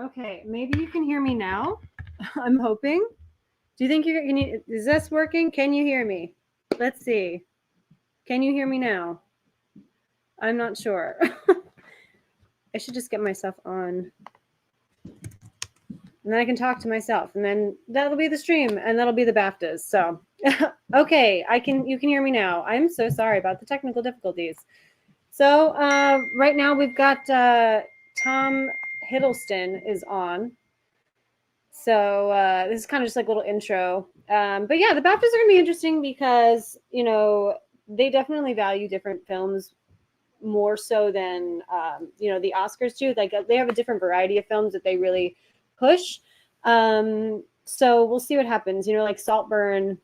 Okay, maybe you can hear me now. I'm hoping. Do you think can you, is this working? Can you hear me? Let's see. Can you hear me now? I'm not sure. I should just get myself on. And then I can talk to myself. And then that'll be the stream and that'll be the BAFTAs. So okay, you can hear me now. I'm so sorry about the technical difficulties. So right now we've got Tom Hiddleston is on. So this is kind of just like a little intro. But yeah, the BAFTAs are going to be interesting because, they definitely value different films more so than, the Oscars do. Like they have a different variety of films that they really push. So we'll see what happens. Like Saltburn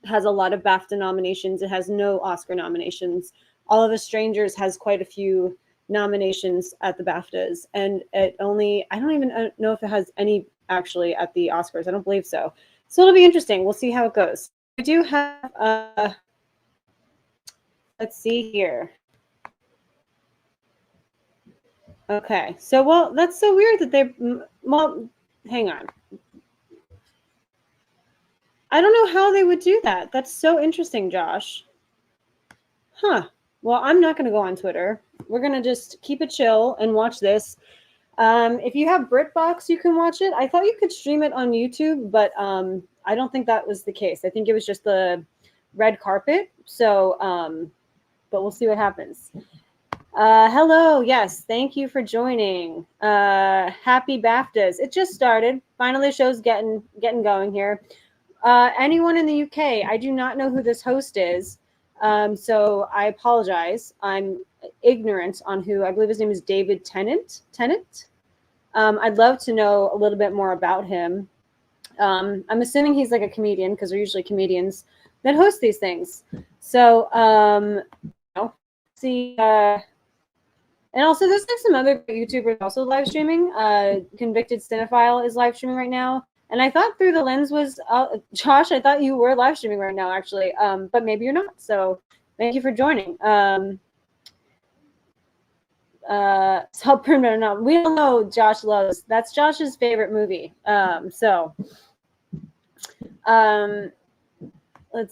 has a lot of BAFTA nominations. It has no Oscar nominations. All of Us Strangers has quite a few nominations at the BAFTAs. And I don't even know if it has any actually at the Oscars. I don't believe so. So it'll be interesting. We'll see how it goes. I do have, let's see here. Okay. So, well, that's so weird that hang on. I don't know how they would do that. That's so interesting, Josh. Huh. Well, I'm not going to go on Twitter. We're going to just keep it chill and watch this. If you have BritBox, you can watch it. I thought you could stream it on YouTube, but I don't think that was the case. I think it was just the red carpet. So, but we'll see what happens. Hello. Yes. Thank you for joining. Happy BAFTAs. It just started. Finally, the show's getting going here. Anyone in the UK, I do not know who this host is. So I apologize. I'm ignorant on who. I believe his name is David Tennant. I'd love to know a little bit more about him. I'm assuming he's like a comedian because they're usually comedians that host these things. So, see. And also, there's like some other YouTubers also live streaming. Convicted Cinephile is live streaming right now. And I thought Through the Lens was, Josh, I thought you were live streaming right now, actually. But maybe you're not. So thank you for joining. Saltburn, no, we don't know Josh loves. That's Josh's favorite movie. Let's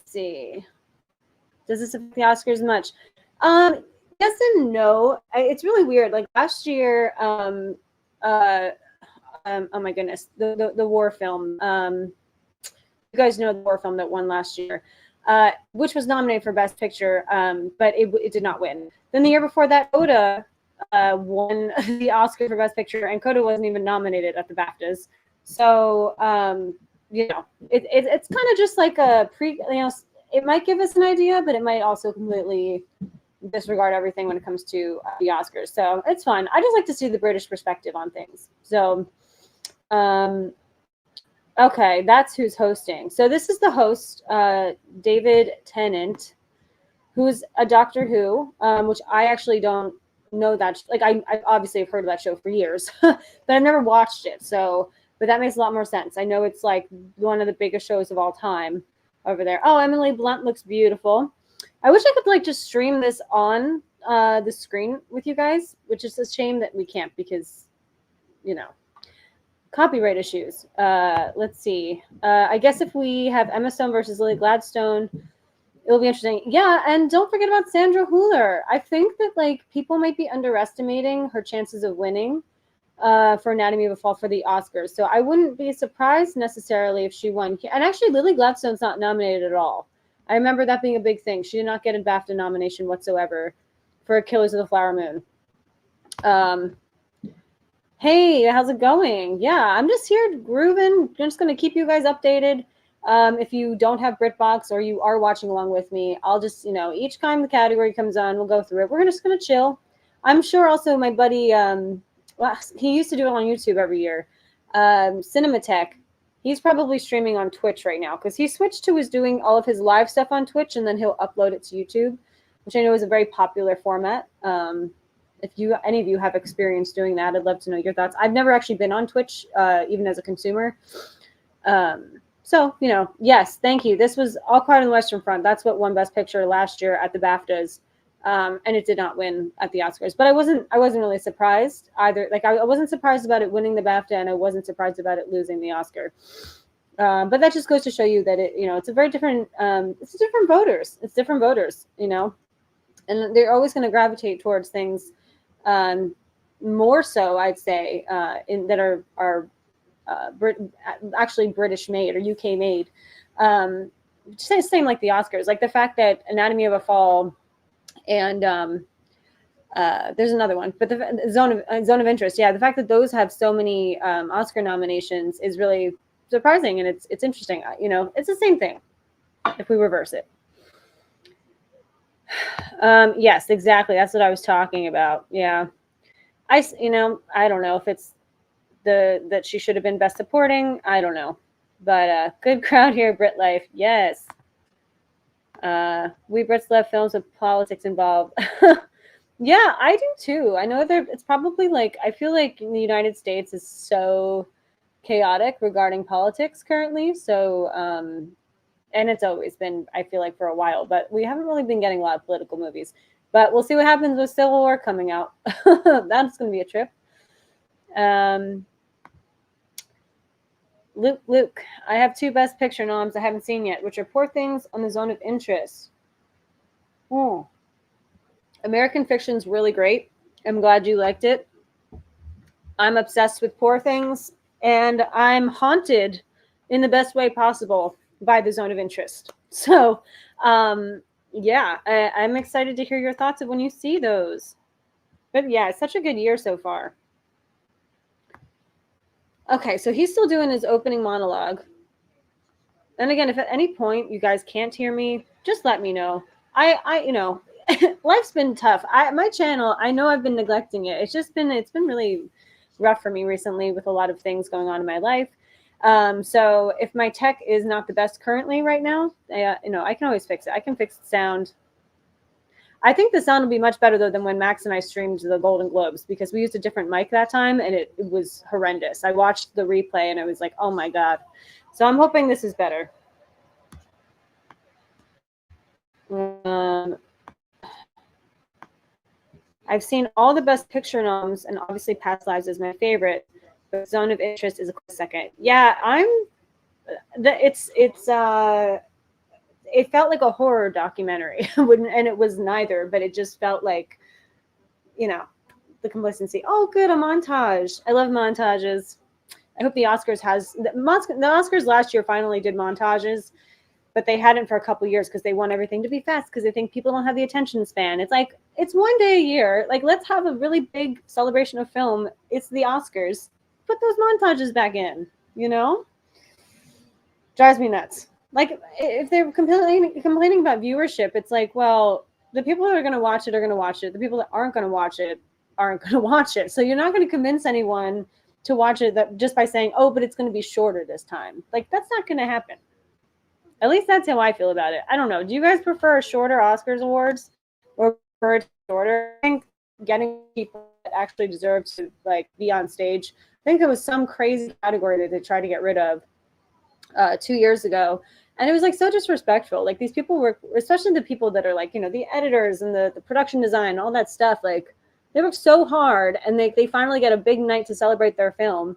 see. Does this affect the Oscars much? Yes and no. It's really weird. Like last year, oh my goodness, the war film. You guys know the war film that won last year, which was nominated for Best Picture, but it did not win. Then the year before that, Coda won the Oscar for Best Picture, and Coda wasn't even nominated at the BAFTAs. So it's kind of just like a it might give us an idea, but it might also completely disregard everything when it comes to the Oscars. So it's fun. I just like to see the British perspective on things. So, okay, that's who's hosting. So this is the host, David Tennant, who's a Doctor Who, which I actually don't know that. Like I obviously have heard of that show for years, but I've never watched it. So, but that makes a lot more sense. I know it's like one of the biggest shows of all time over there. Oh, Emily Blunt looks beautiful. I wish I could like just stream this on the screen with you guys, which is a shame that we can't because, copyright issues. Let's see. I guess if we have Emma Stone versus Lily Gladstone, it'll be interesting. Yeah, and don't forget about Sandra Hüller. I think that like people might be underestimating her chances of winning for Anatomy of a Fall for the Oscars. So I wouldn't be surprised necessarily if she won. And actually, Lily Gladstone's not nominated at all. I remember that being a big thing. She did not get a BAFTA nomination whatsoever for Killers of the Flower Moon. Hey, how's it going? Yeah, I'm just here grooving. I'm just going to keep you guys updated. If you don't have BritBox or you are watching along with me, I'll just, each time the category comes on, we'll go through it. We're just going to chill. I'm sure also my buddy, well, he used to do it on YouTube every year, Cinematech. He's probably streaming on Twitch right now because he switched to doing all of his live stuff on Twitch and then he'll upload it to YouTube, which I know is a very popular format. If any of you have experience doing that, I'd love to know your thoughts. I've never actually been on Twitch, even as a consumer. So, yes, thank you. This was All Quiet on the Western Front. That's what won Best Picture last year at the BAFTAs. And it did not win at the Oscars. But I wasn't really surprised either. Like I wasn't surprised about it winning the BAFTA, and I wasn't surprised about it losing the Oscar. But that just goes to show you that it's a very different. It's different voters. It's different voters, and they're always going to gravitate towards things more so, I'd say, that are actually British made or UK made. Same like the Oscars, like the fact that Anatomy of a Fall and there's another one, but the Zone of Interest, the fact that those have so many Oscar nominations is really surprising, and it's interesting. It's the same thing if we reverse it. Yes, exactly. That's what I was talking about. Yeah, I don't know if it's that she should have been Best Supporting. I don't know, but good crowd here, Brit Life. Yes. We Brits love films with politics involved. Yeah, I do too. I know it's probably like, I feel like in the United States is so chaotic regarding politics currently. So, and it's always been, I feel like, for a while, but we haven't really been getting a lot of political movies. But we'll see what happens with Civil War coming out. That's going to be a trip. Luke, I have 2 Best Picture noms I haven't seen yet, which are Poor Things and The Zone of Interest. American Fiction's really great. I'm glad you liked it. I'm obsessed with Poor Things, and I'm haunted in the best way possible by The Zone of Interest. So, yeah, I'm excited to hear your thoughts of when you see those. But yeah, it's such a good year so far. Okay, so he's still doing his opening monologue. And again, if at any point you guys can't hear me, just let me know. Life's been tough. My channel, I know I've been neglecting it. It's been really rough for me recently with a lot of things going on in my life. So if my tech is not the best currently right now, I can always fix it. I can fix the sound. I think the sound will be much better though than when Max and I streamed the Golden Globes, because we used a different mic that time and it was horrendous. I watched the replay and I was like, oh my God. So I'm hoping this is better. I've seen all the Best Picture noms, and obviously Past Lives is my favorite, but Zone of Interest is a close second. Yeah, it felt like a horror documentary, and it was neither, but it just felt like, the complacency. Oh, good, a montage. I love montages. I hope the Oscars the Oscars last year finally did montages, but they hadn't for a couple years because they want everything to be fast because they think people don't have the attention span. It's like, it's one day a year. Like, let's have a really big celebration of film. It's the Oscars. Put those montages back in, Drives me nuts. Like, if they're complaining about viewership, it's like, well, the people that are going to watch it are going to watch it. The people that aren't going to watch it aren't going to watch it. So you're not going to convince anyone to watch it just by saying, oh, but it's going to be shorter this time. Like, that's not going to happen. At least that's how I feel about it. I don't know. Do you guys prefer shorter Oscars awards or prefer it shorter? I think getting people that actually deserve to be on stage. I think it was some crazy category that they tried to get rid of 2 years ago. And it was so disrespectful. Like, these people were, especially the people that are the editors and the production design, all that stuff. Like, they work so hard, and they finally get a big night to celebrate their film.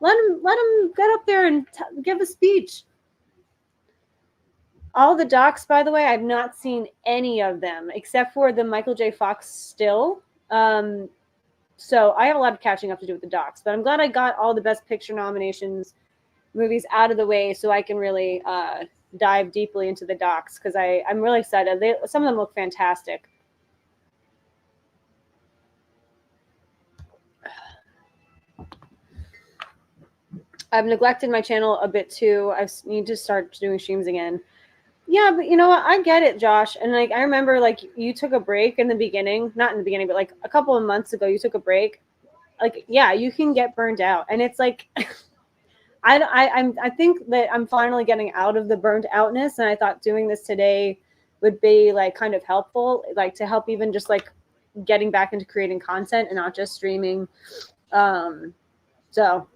Let them get up there and give a speech. All the docs, by the way, I've not seen any of them except for the Michael J. Fox still. So I have a lot of catching up to do with the docs, but I'm glad I got all the Best Picture nominations movies out of the way so I can really dive deeply into the docs, because I'm really excited. Some of them look fantastic. I've neglected my channel a bit too. I need to start doing streams again. Yeah, but you know what? I get it, Josh. And I remember you took a break in the beginning, not in the beginning, but a couple of months ago, you took a break. Yeah, you can get burned out. And it's I think that I'm finally getting out of the burnt outness. And I thought doing this today would be kind of helpful, to help even just getting back into creating content and not just streaming. So,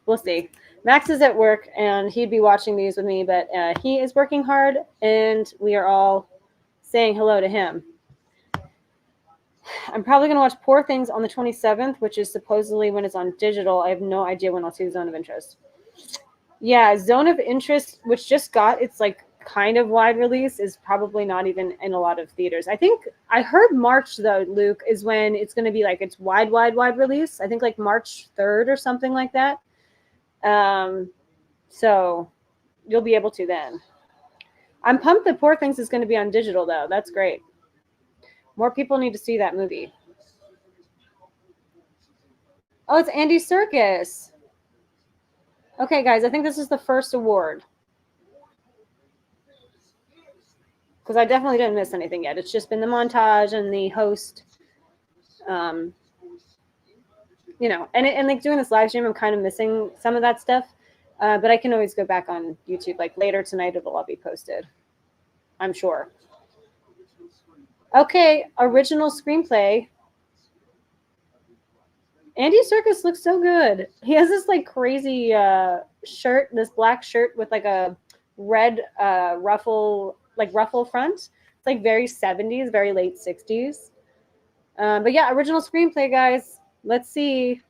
we'll see. Max is at work and he'd be watching these with me, but he is working hard and we are all saying hello to him. I'm probably going to watch Poor Things on the 27th, which is supposedly when it's on digital. I have no idea when I'll see Zone of Interest. Yeah, Zone of Interest, which just got its like kind of wide release, is probably not even in a lot of theaters. I think I heard March though, Luke, is when it's going to be like its wide release. I think like March 3rd or something like that. So you'll be able to then. I'm pumped that Poor Things is going to be on digital though. That's great. More people need to see that movie. Oh, it's Andy Serkis. Okay, guys, I think this is the first award. Because I definitely didn't miss anything yet. It's just been the montage and the host. You know, and like doing this live stream, I'm kind of missing some of that stuff. But I can always go back on YouTube. Like later tonight, it'll all be posted. I'm sure. Okay, original screenplay. Andy Serkis looks so good. He has this like crazy shirt, this black shirt with like a red ruffle front. It's like very 70s, very late 60s. But yeah, original screenplay, guys. Let's see.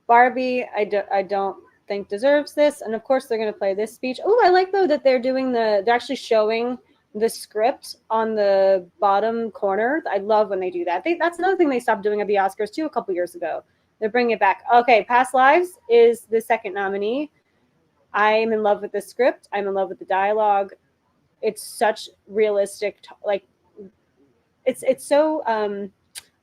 Barbie, I don't think deserves this. And of course, they're going to play this speech. Oh, I like though that they're actually showing the script on the bottom corner. I love when they do that. That's another thing they stopped doing at the Oscars too a couple years ago. They're bringing it back. Okay, Past Lives is the second nominee. I'm in love with the script. I'm in love with the dialogue. It's such realistic, like it's so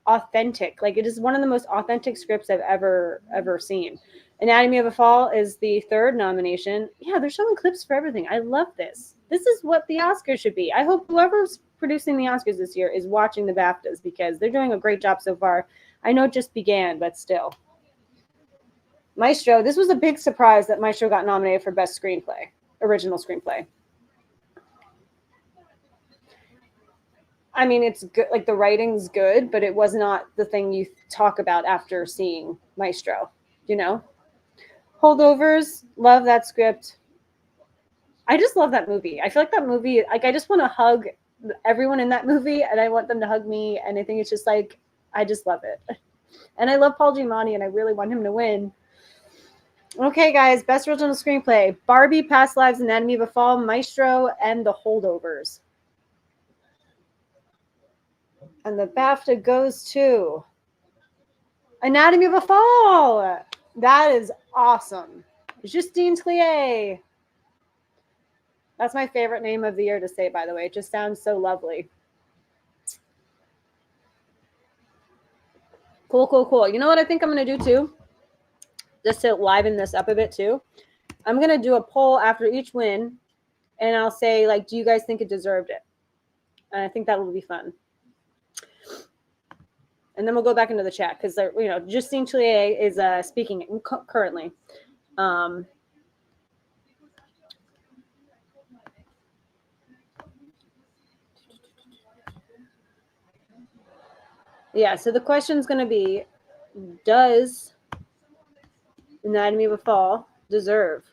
authentic. Like it is one of the most authentic scripts I've ever seen. Anatomy of a Fall is the third nomination. Yeah, they're showing clips for everything. I love this. This is what the Oscars should be. I hope whoever's producing the Oscars this year is watching the BAFTAs because they're doing a great job so far. I know it just began, but still. Maestro, this was a big surprise that Maestro got nominated for Best Screenplay, Original Screenplay. I mean, it's good. Like the writing's good, but it was not the thing you talk about after seeing Maestro, you know? Holdovers, love that script. I just love that movie. I feel like that movie, like I just want to hug everyone in that movie and I want them to hug me. And I think it's just like, I just love it. And I love Paul Giamatti and I really want him to win. Okay, guys, Best Original Screenplay. Barbie, Past Lives, Anatomy of a Fall, Maestro, and The Holdovers. And the BAFTA goes to Anatomy of a Fall. That is awesome. Justine Triet. That's my favorite name of the year to say, by the way. It just sounds so lovely. Cool, cool, cool. You know what I think I'm going to do too? Just to liven this up a bit too. I'm going to do a poll after each win. And I'll say, like, do you guys think it deserved it? And I think that will be fun. And then we'll go back into the chat because, you know, Justine Triet is speaking currently. Yeah, so the question is going to be, does Anatomy of a Fall deserve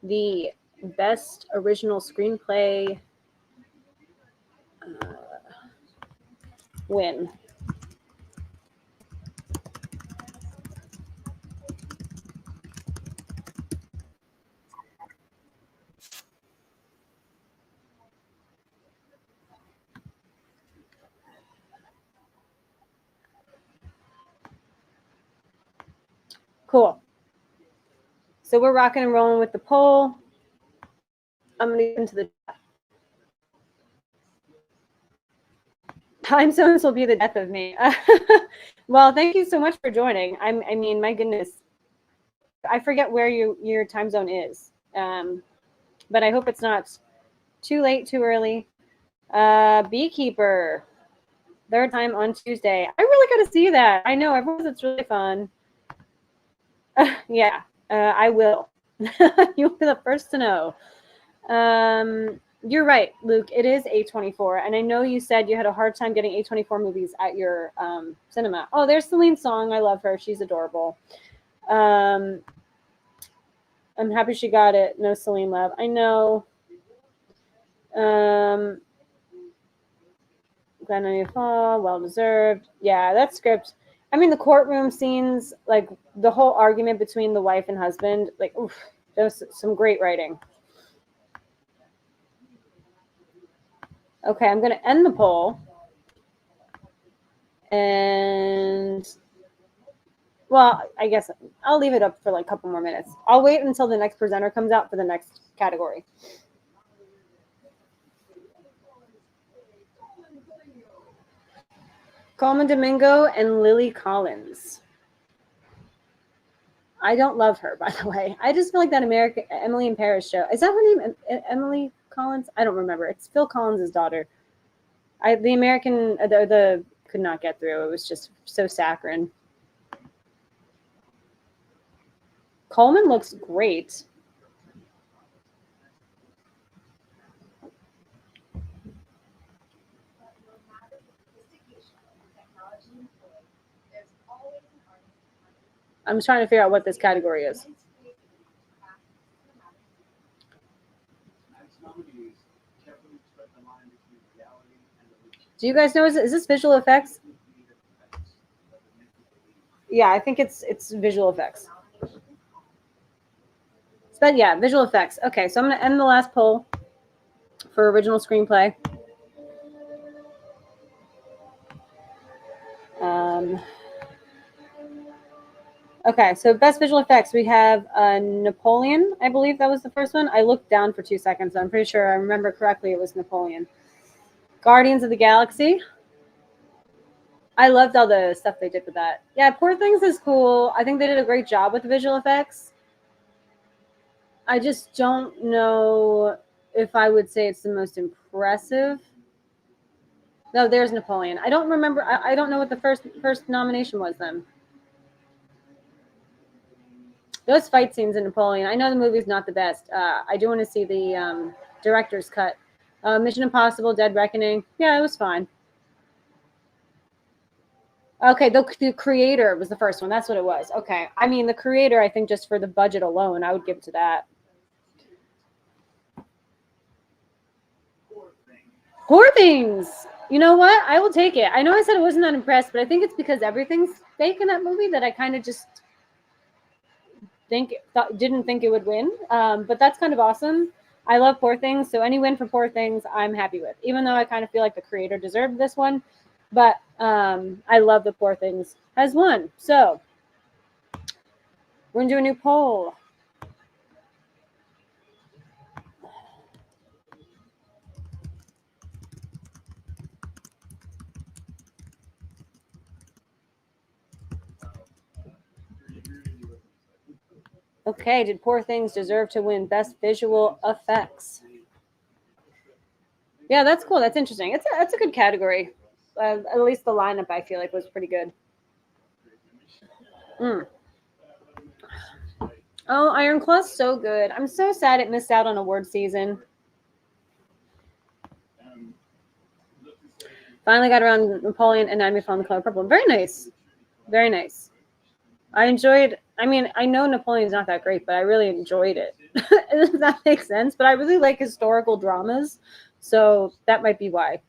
the Best Original Screenplay win? Cool. So we're rocking and rolling with the poll. I'm going to get into the chat. Time zones will be the death of me. Well, thank you so much for joining. I mean, my goodness. I forget where your time zone is. But I hope it's not too late, too early. Beekeeper. Third time on Tuesday. I really got to see that. I know, everyone says it's really fun. Yeah, I will. You'll be the first to know. You're right, Luke. It is A24. And I know you said you had a hard time getting A24 movies at your cinema. Oh, there's Celine Song. I love her. She's adorable. I'm happy she got it. No Celine love. I know. Glad on your fall, well deserved. Yeah, that script. I mean, the courtroom scenes, like the whole argument between the wife and husband, like, oof, there was some great writing. Okay, I'm going to end the poll. And, well, I guess I'll leave it up for like a couple more minutes. I'll wait until the next presenter comes out for the next category. Coleman Domingo and Lily Collins. I don't love her, by the way. I just feel like that American Emily in Paris show. Is that her name? Emily Collins? I don't remember. It's Phil Collins' daughter. The American, the could not get through. It was just so saccharine. Coleman looks great. I'm trying to figure out what this category is. Do you guys know, is this visual effects? Yeah, I think it's visual effects. But yeah, visual effects. Okay, so I'm going to end the last poll for original screenplay. Okay, so best visual effects. We have Napoleon. I believe that was the first one. I looked down for 2 seconds. So I'm pretty sure I remember correctly it was Napoleon. Guardians of the Galaxy. I loved all the stuff they did with that. Yeah, Poor Things is cool. I think they did a great job with the visual effects. I just don't know if I would say it's the most impressive. No, there's Napoleon. I don't remember. I don't know what the first nomination was then. Those fight scenes in Napoleon. I know the movie's not the best. I do want to see the director's cut. Mission Impossible, Dead Reckoning. Yeah, it was fine. Okay, the creator was the first one. That's what it was. Okay. I mean, the creator, I think just for the budget alone, I would give it to that. Poor Things. You know what? I will take it. I know I said I wasn't that impressed, but I think it's because everything's fake in that movie that I kind of just didn't think it would win. But that's kind of awesome. I love Poor Things, so any win for Poor Things, I'm happy with. Even though I kind of feel like the creator deserved this one, but I love that Poor Things has won. So we're gonna do a new poll. Okay, did Poor Things deserve to win Best Visual Effects? Yeah, that's cool. That's interesting. That's a good category. At least the lineup, I feel like, was pretty good. Oh, Iron Claw's so good. I'm so sad it missed out on award season. Finally got around Napoleon and Anatomy of the Color Purple. Very nice. Very nice. I enjoyed, I mean, I know Napoleon's not that great, but I really enjoyed it. Does that make sense? But I really like historical dramas, so that might be why.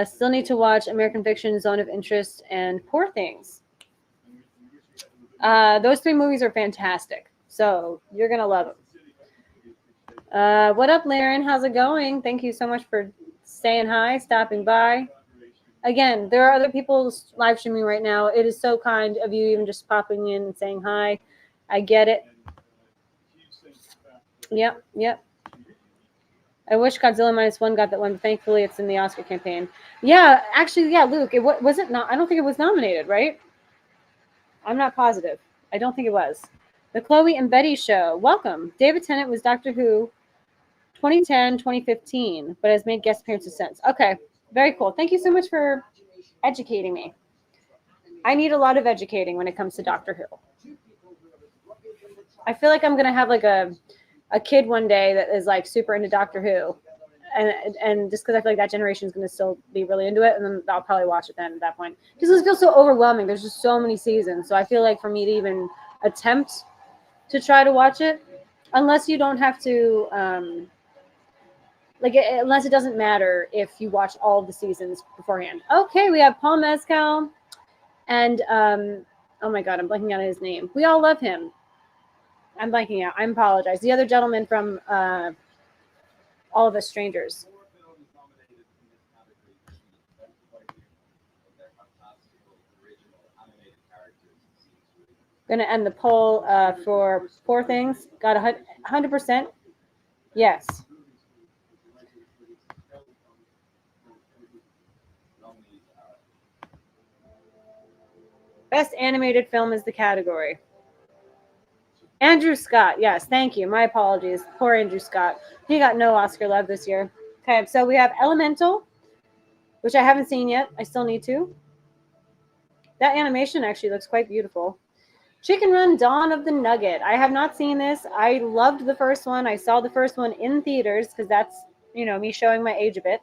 Still need to watch American Fiction, Zone of Interest, and Poor Things. Those three movies are fantastic, so you're going to love them. What up, Laren? How's it going? Thank you so much for saying hi, stopping by. Again, there are other people live streaming right now. It is so kind of you even just popping in and saying hi. I get it. Yep. I wish Godzilla -1 got that one, but thankfully it's in the Oscar campaign. Yeah, actually, yeah, Luke, was it not? I don't think it was nominated, right? I'm not positive. I don't think it was. The Chloe and Betty Show. Welcome. David Tennant was Doctor Who 2010, 2015, but has made guest appearances since. Okay, very cool. Thank you so much for educating me. I need a lot of educating when it comes to Doctor Who. I feel like I'm going to have like a kid one day that is like super into Doctor Who. And just because I feel like that generation is going to still be really into it, and then I'll probably watch it then at that point. Because it feels so overwhelming. There's just so many seasons. So I feel like for me to even attempt to try to watch it, unless you don't have to, like unless it doesn't matter if you watch all of the seasons beforehand. Okay, we have Paul Mescal and oh my god, I'm blanking on his name. We all love him. I'm blanking out. I apologize. The other gentleman from All of Us Strangers. Going to end the poll for Poor Things. Got 100%. Yes. Best animated film is the category. Andrew Scott. Yes, thank you. My apologies. Poor Andrew Scott. He got no Oscar love this year. Okay, so we have Elemental, which I haven't seen yet. I still need to. That animation actually looks quite beautiful. Chicken Run Dawn of the Nugget. I have not seen this. I loved the first one. I saw the first one in theaters because that's, me showing my age a bit.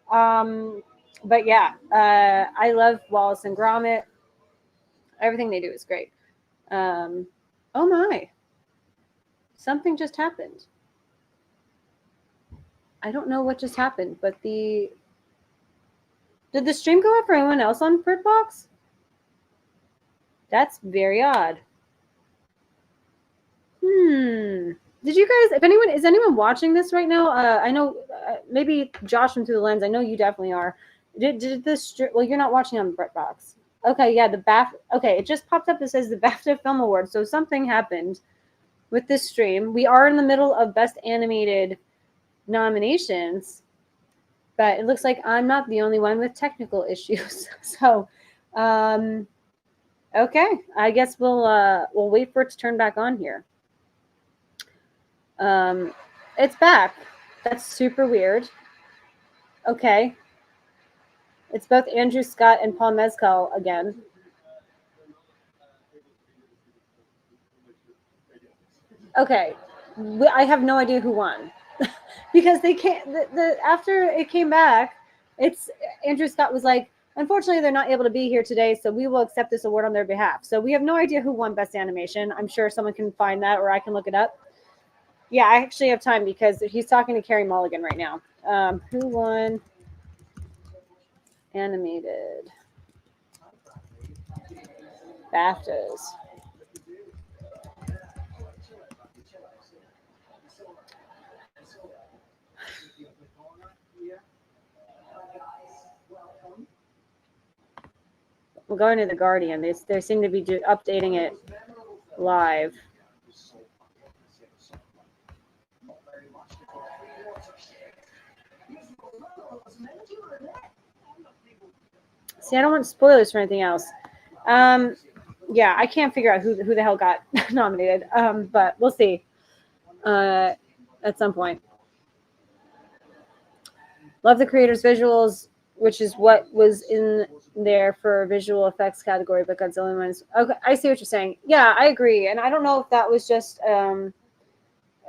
But yeah, I love Wallace and Gromit. Everything they do is great. Oh my. Something just happened. I don't know what just happened, but did the stream go out for anyone else on BritBox? That's very odd. Did you guys, is anyone watching this right now? I know maybe Josh from Through the Lens. I know you definitely are. Did this, well, you're not watching on BritBox. Okay, yeah, okay, it just popped up. It says the BAFTA Film Award. So something happened with this stream. We are in the middle of Best Animated nominations, but it looks like I'm not the only one with technical issues. So, okay, I guess we'll wait for it to turn back on here. It's back. That's super weird. Okay. It's both Andrew Scott and Paul Mescal again. Okay. I have no idea who won. Because they can't, after it came back, it's Andrew Scott was like, unfortunately, they're not able to be here today, so we will accept this award on their behalf. So we have no idea who won Best Animation. I'm sure someone can find that, or I can look it up. Yeah, I actually have time because he's talking to Carey Mulligan right now. Who won animated BAFTAs? We're going to The Guardian. They seem to be updating it live. See, I don't want spoilers for anything else. Yeah, I can't figure out who the hell got nominated, but we'll see at some point. Love the creator's visuals, which is what was in there for visual effects category, but Godzilla minus. Okay, I see what you're saying. Yeah, I agree, and I don't know if that was just a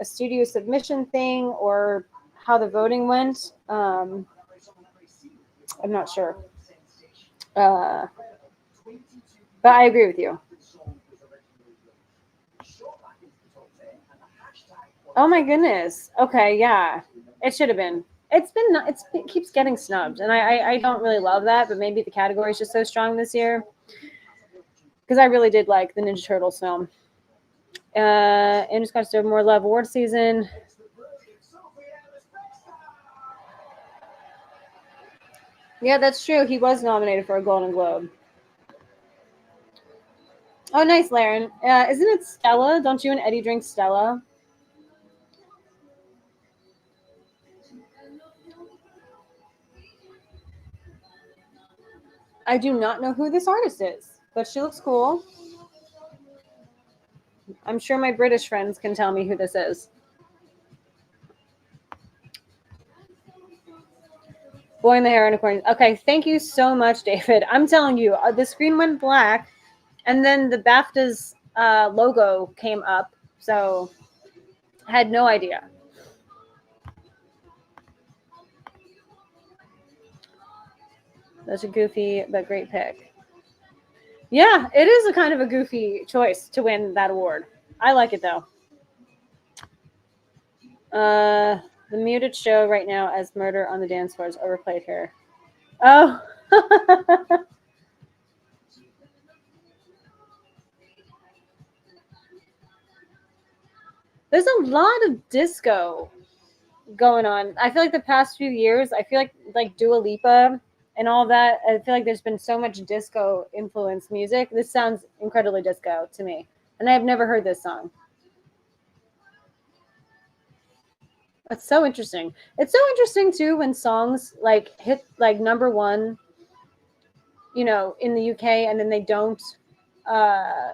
studio submission thing or how the voting went. I'm not sure. But I agree with you. Oh my goodness. Okay, yeah. It should have been. It keeps getting snubbed, and I don't really love that, but maybe the category is just so strong this year. Because I really did like the Ninja Turtles film. Andrew Scott deserved more love award season. Yeah, that's true. He was nominated for a Golden Globe. Oh, nice, Laren. Isn't it Stella? Don't you and Eddie drink Stella? I do not know who this artist is, but she looks cool. I'm sure my British friends can tell me who this is. Boy in the Hair Unicorn. Okay, thank you so much, David. I'm telling you, the screen went black, and then the BAFTAs logo came up, so I had no idea. That's a goofy but great pick. Yeah, it is a kind of a goofy choice to win that award. I like it, though. The muted show right now as Murder on the Dance Floor is overplayed here. Oh. There's a lot of disco going on. I feel like the past few years, I feel like Dua Lipa and all that, I feel like there's been so much disco influenced music. This sounds incredibly disco to me. And I've never heard this song. That's so interesting. It's so interesting too when songs like hit like number one, in the UK, and then they don't, uh,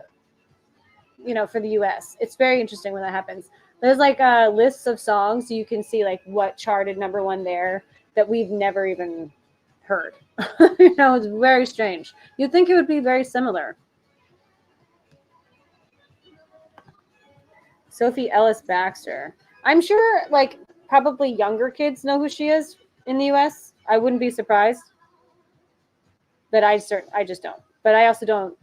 for the US. It's very interesting when that happens. There's like lists of songs so you can see like what charted number one there that we've never even heard. It's very strange. You'd think it would be very similar. Sophie Ellis Baxter. I'm sure like probably younger kids know who she is in the US. I wouldn't be surprised. But I just don't. But I also don't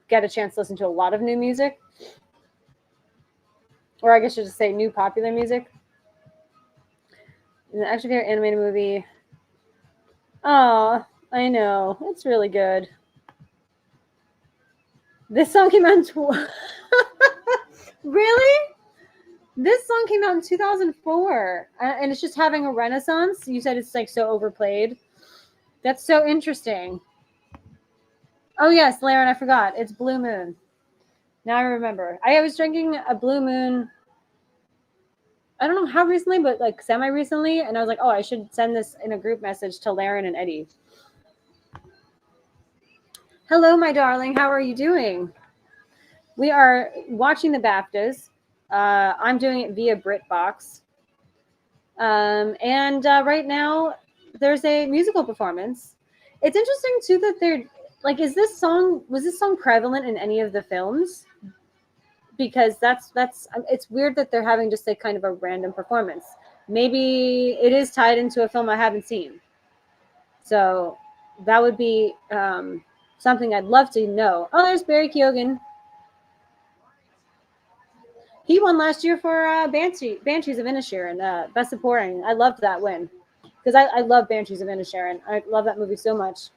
get a chance to listen to a lot of new music. Or I guess you should say new popular music. An action favorite animated movie. Oh, I know. It's really good. This song came out in Really? This song came out in 2004, and it's just having a renaissance. You said it's like so overplayed. That's so interesting. Oh yes, Laren, I forgot. It's Blue Moon. Now I remember. I was drinking a Blue Moon. I don't know how recently, but like semi-recently, and I was like, oh, I should send this in a group message to Laren and Eddie. Hello, my darling. How are you doing? We are watching the BAFTAs. I'm doing it via BritBox. And right now, there's a musical performance. It's interesting, too, that they're like, was this song prevalent in any of the films? Because it's weird that they're having just like kind of a random performance. Maybe it is tied into a film I haven't seen. So that would be something I'd love to know. Oh, there's Barry Keoghan. He won last year for Banshees of Inisherin and Best Supporting. I loved that win because I love Banshees of Inisherin. I love that movie so much.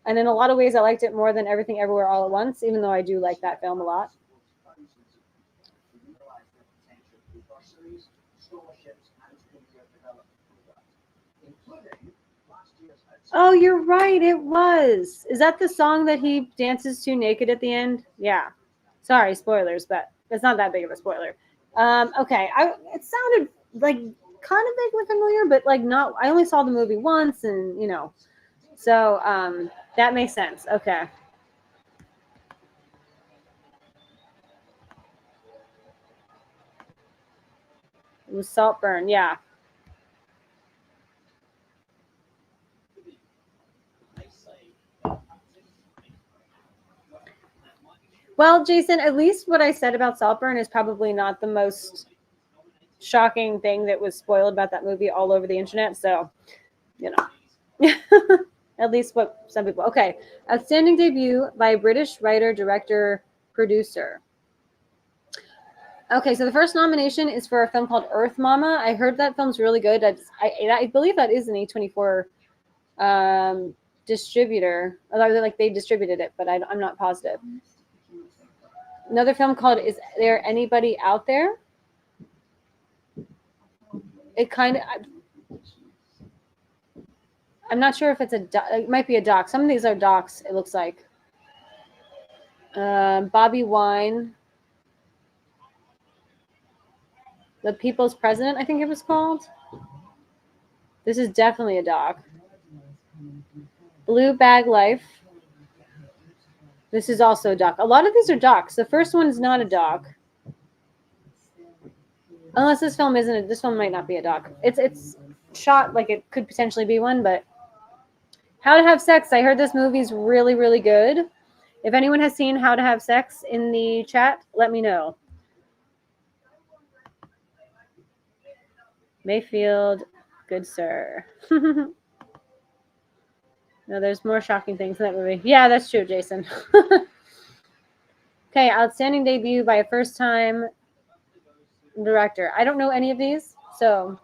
And in a lot of ways, I liked it more than Everything Everywhere All at Once, even though I do like that film a lot. Oh, you're right. It was. Is that the song that he dances to naked at the end? Yeah. Sorry, spoilers, but it's not that big of a spoiler. Okay. It sounded like kind of vaguely familiar, but like not. I only saw the movie once, and so that makes sense. Okay. It was Saltburn. Yeah. Well, Jason, at least what I said about Saltburn is probably not the most shocking thing that was spoiled about that movie all over the internet. So, at least what some people. Okay. Outstanding debut by a British writer, director, producer. Okay, so the first nomination is for a film called Earth Mama. I heard that film's really good. I believe that is an A24 distributor. Although they distributed it, but I'm not positive. Another film called Is There Anybody Out There? It kind of, I'm not sure if it might be a doc. Some of these are docs, it looks like. Bobby Wine. The People's President, I think it was called. This is definitely a doc. Blue Bag Life. This is also a doc. A lot of these are docs. The first one is not a doc. Unless this film isn't. This film might not be a doc. It's shot like it could potentially be one, but How to Have Sex. I heard this movie's really, really good. If anyone has seen How to Have Sex in the chat, let me know. Mayfield, good sir. No, there's more shocking things in that movie. Yeah, that's true, Jason. Okay, outstanding debut by a first-time director. I don't know any of these, so.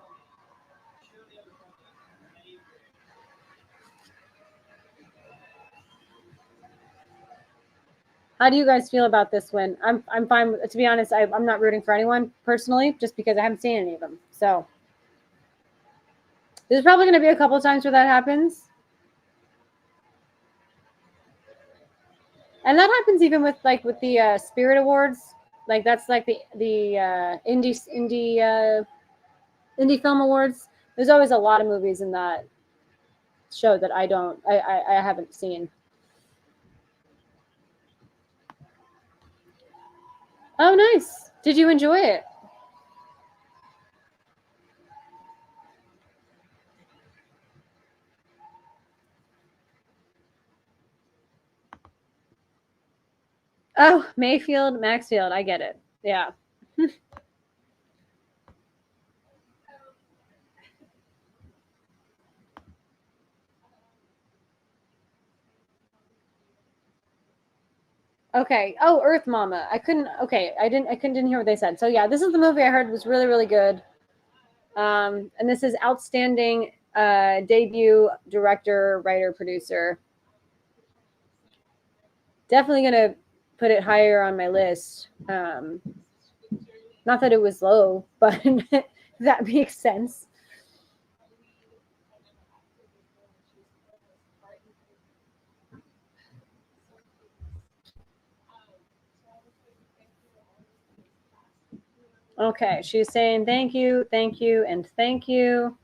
How do you guys feel about this one? I'm fine. To be honest, I'm not rooting for anyone personally, just because I haven't seen any of them. So there's probably going to be a couple of times where that happens, and that happens even with the Spirit Awards. Like that's like the indie film awards. There's always a lot of movies in that show that I haven't seen. Oh, nice. Did you enjoy it? Oh, Mayfield, Maxfield. I get it. Yeah. Okay. Oh, Earth Mama. I couldn't. Okay, didn't hear what they said. So yeah, this is the movie I heard was really, really good. And this is outstanding debut director, writer, producer. Definitely gonna put it higher on my list. Not that it was low, but that makes sense. Okay, she's saying thank you, and thank you.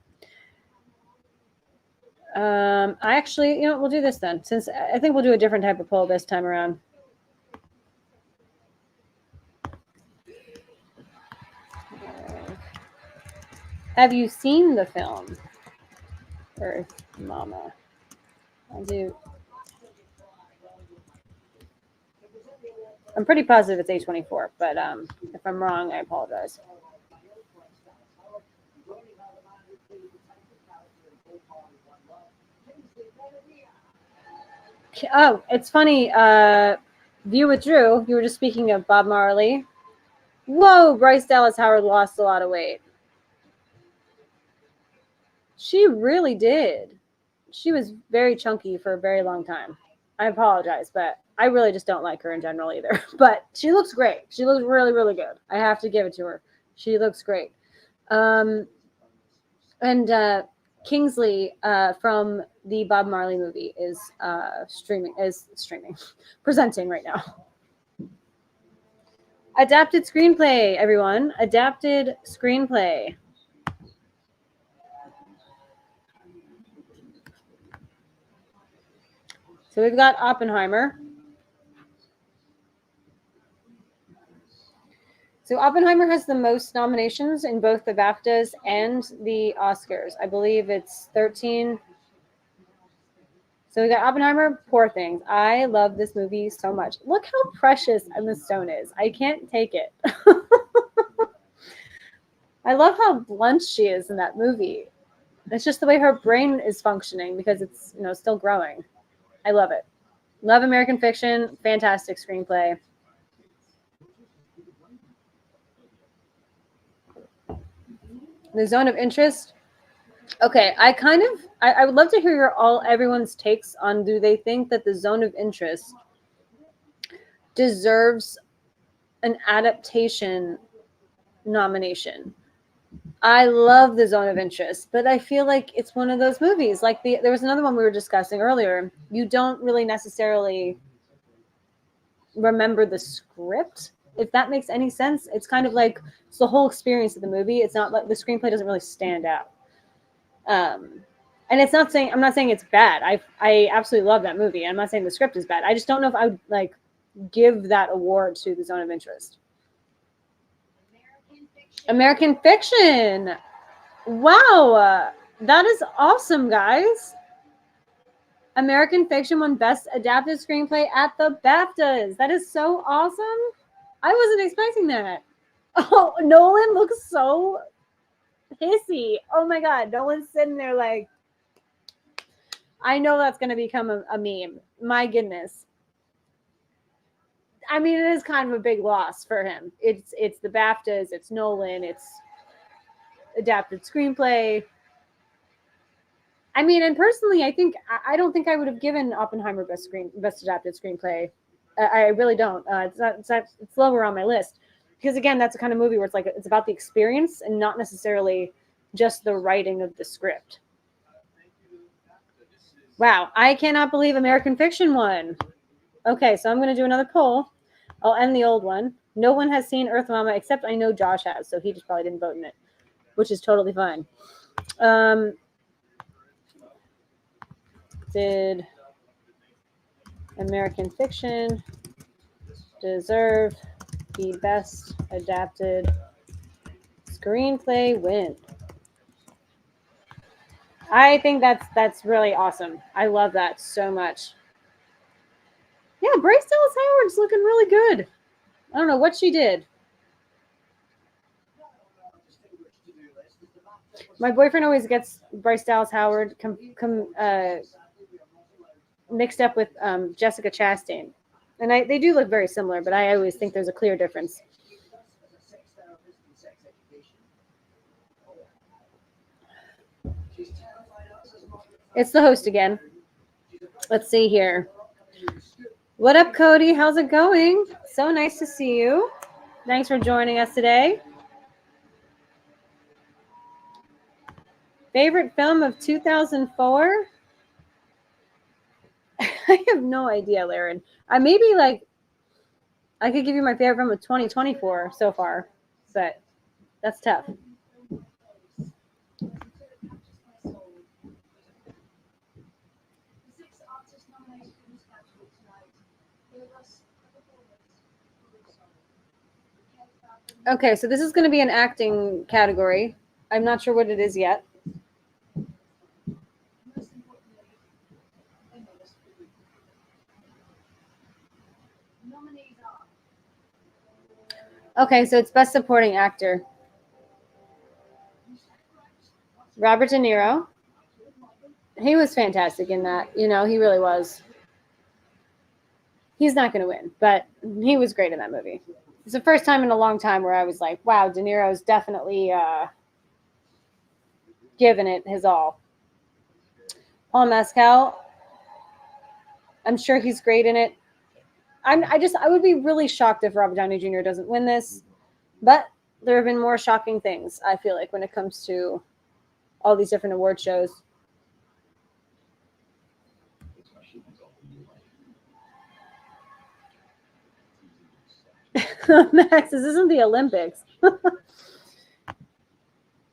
I actually, we'll do this then, since I think we'll do a different type of poll this time around. Have you seen the film Earth Mama? I'll do. I'm pretty positive it's A24, but if I'm wrong, I apologize. Oh, it's funny. View with Drew, you were just speaking of Bob Marley. Whoa, Bryce Dallas Howard lost a lot of weight. She really did. She was very chunky for a very long time. I apologize, but I really just don't like her in general either. But she looks great. She looks really, really good. I have to give it to her. She looks great. And Kingsley from the Bob Marley movie is streaming, presenting right now. Adapted screenplay, everyone. Adapted screenplay. So we've got Oppenheimer. So Oppenheimer has the most nominations in both the BAFTAs and the Oscars. I believe it's 13. So we got Oppenheimer, Poor Things. I love this movie so much. Look how precious Emma Stone is. I can't take it. I love how blunt she is in that movie. It's just the way her brain is functioning because it's still growing. I love it. Love American Fiction. Fantastic screenplay. The Zone of Interest. Okay, I would love to hear everyone's takes on, do they think that The Zone of Interest deserves an adaptation nomination? I love The Zone of Interest, but I feel like it's one of those movies. Like there was another one we were discussing earlier. You don't really necessarily remember the script, if that makes any sense. It's kind of like it's the whole experience of the movie. It's not like the screenplay doesn't really stand out. And I'm not saying it's bad. I absolutely love that movie. I'm not saying the script is bad. I just don't know if I would give that award to The Zone of Interest. American Fiction. Wow. That is awesome, guys. American Fiction won Best Adapted Screenplay at the BAFTAs. That is so awesome. I wasn't expecting that. Oh, Nolan looks so hissy. Oh my God. Nolan's sitting there like, I know that's going to become a meme. My goodness. I mean, it is kind of a big loss for him. It's the BAFTAs, it's Nolan, it's adapted screenplay. I mean, and personally, I don't think I would have given Oppenheimer best adapted screenplay. I really don't. It's lower on my list because again, that's the kind of movie where it's about the experience and not necessarily just the writing of the script. Wow, I cannot believe American Fiction won. Okay, so I'm going to do another poll. I'll end the old one. No one has seen Earth Mama except I know Josh has, so he just probably didn't vote in it, which is totally fine. Did American Fiction deserve the best adapted screenplay win? I think that's really awesome. I love that so much. Yeah, Bryce Dallas Howard's looking really good. I don't know what she did. My boyfriend always gets Bryce Dallas Howard mixed up with Jessica Chastain. And they do look very similar, but I always think there's a clear difference. It's the host again. Let's see here. What up, Cody? How's it going? So nice to see you. Thanks for joining us today. Favorite film of 2004? I have no idea, Laren. I could give you my favorite film of 2024 so far, but that's tough. Okay, so this is going to be an acting category. I'm not sure what it is yet. Okay, so it's Best Supporting Actor. Robert De Niro. He was fantastic in that. You know, he really was. He's not going to win, but he was great in that movie. It's the first time in a long time where I was like, wow, De Niro's definitely given it his all. Paul Mescal. I'm sure he's great in it. I would be really shocked if Robert Downey Jr. doesn't win this, but there have been more shocking things, I feel like, when it comes to all these different award shows. Max, this isn't the Olympics.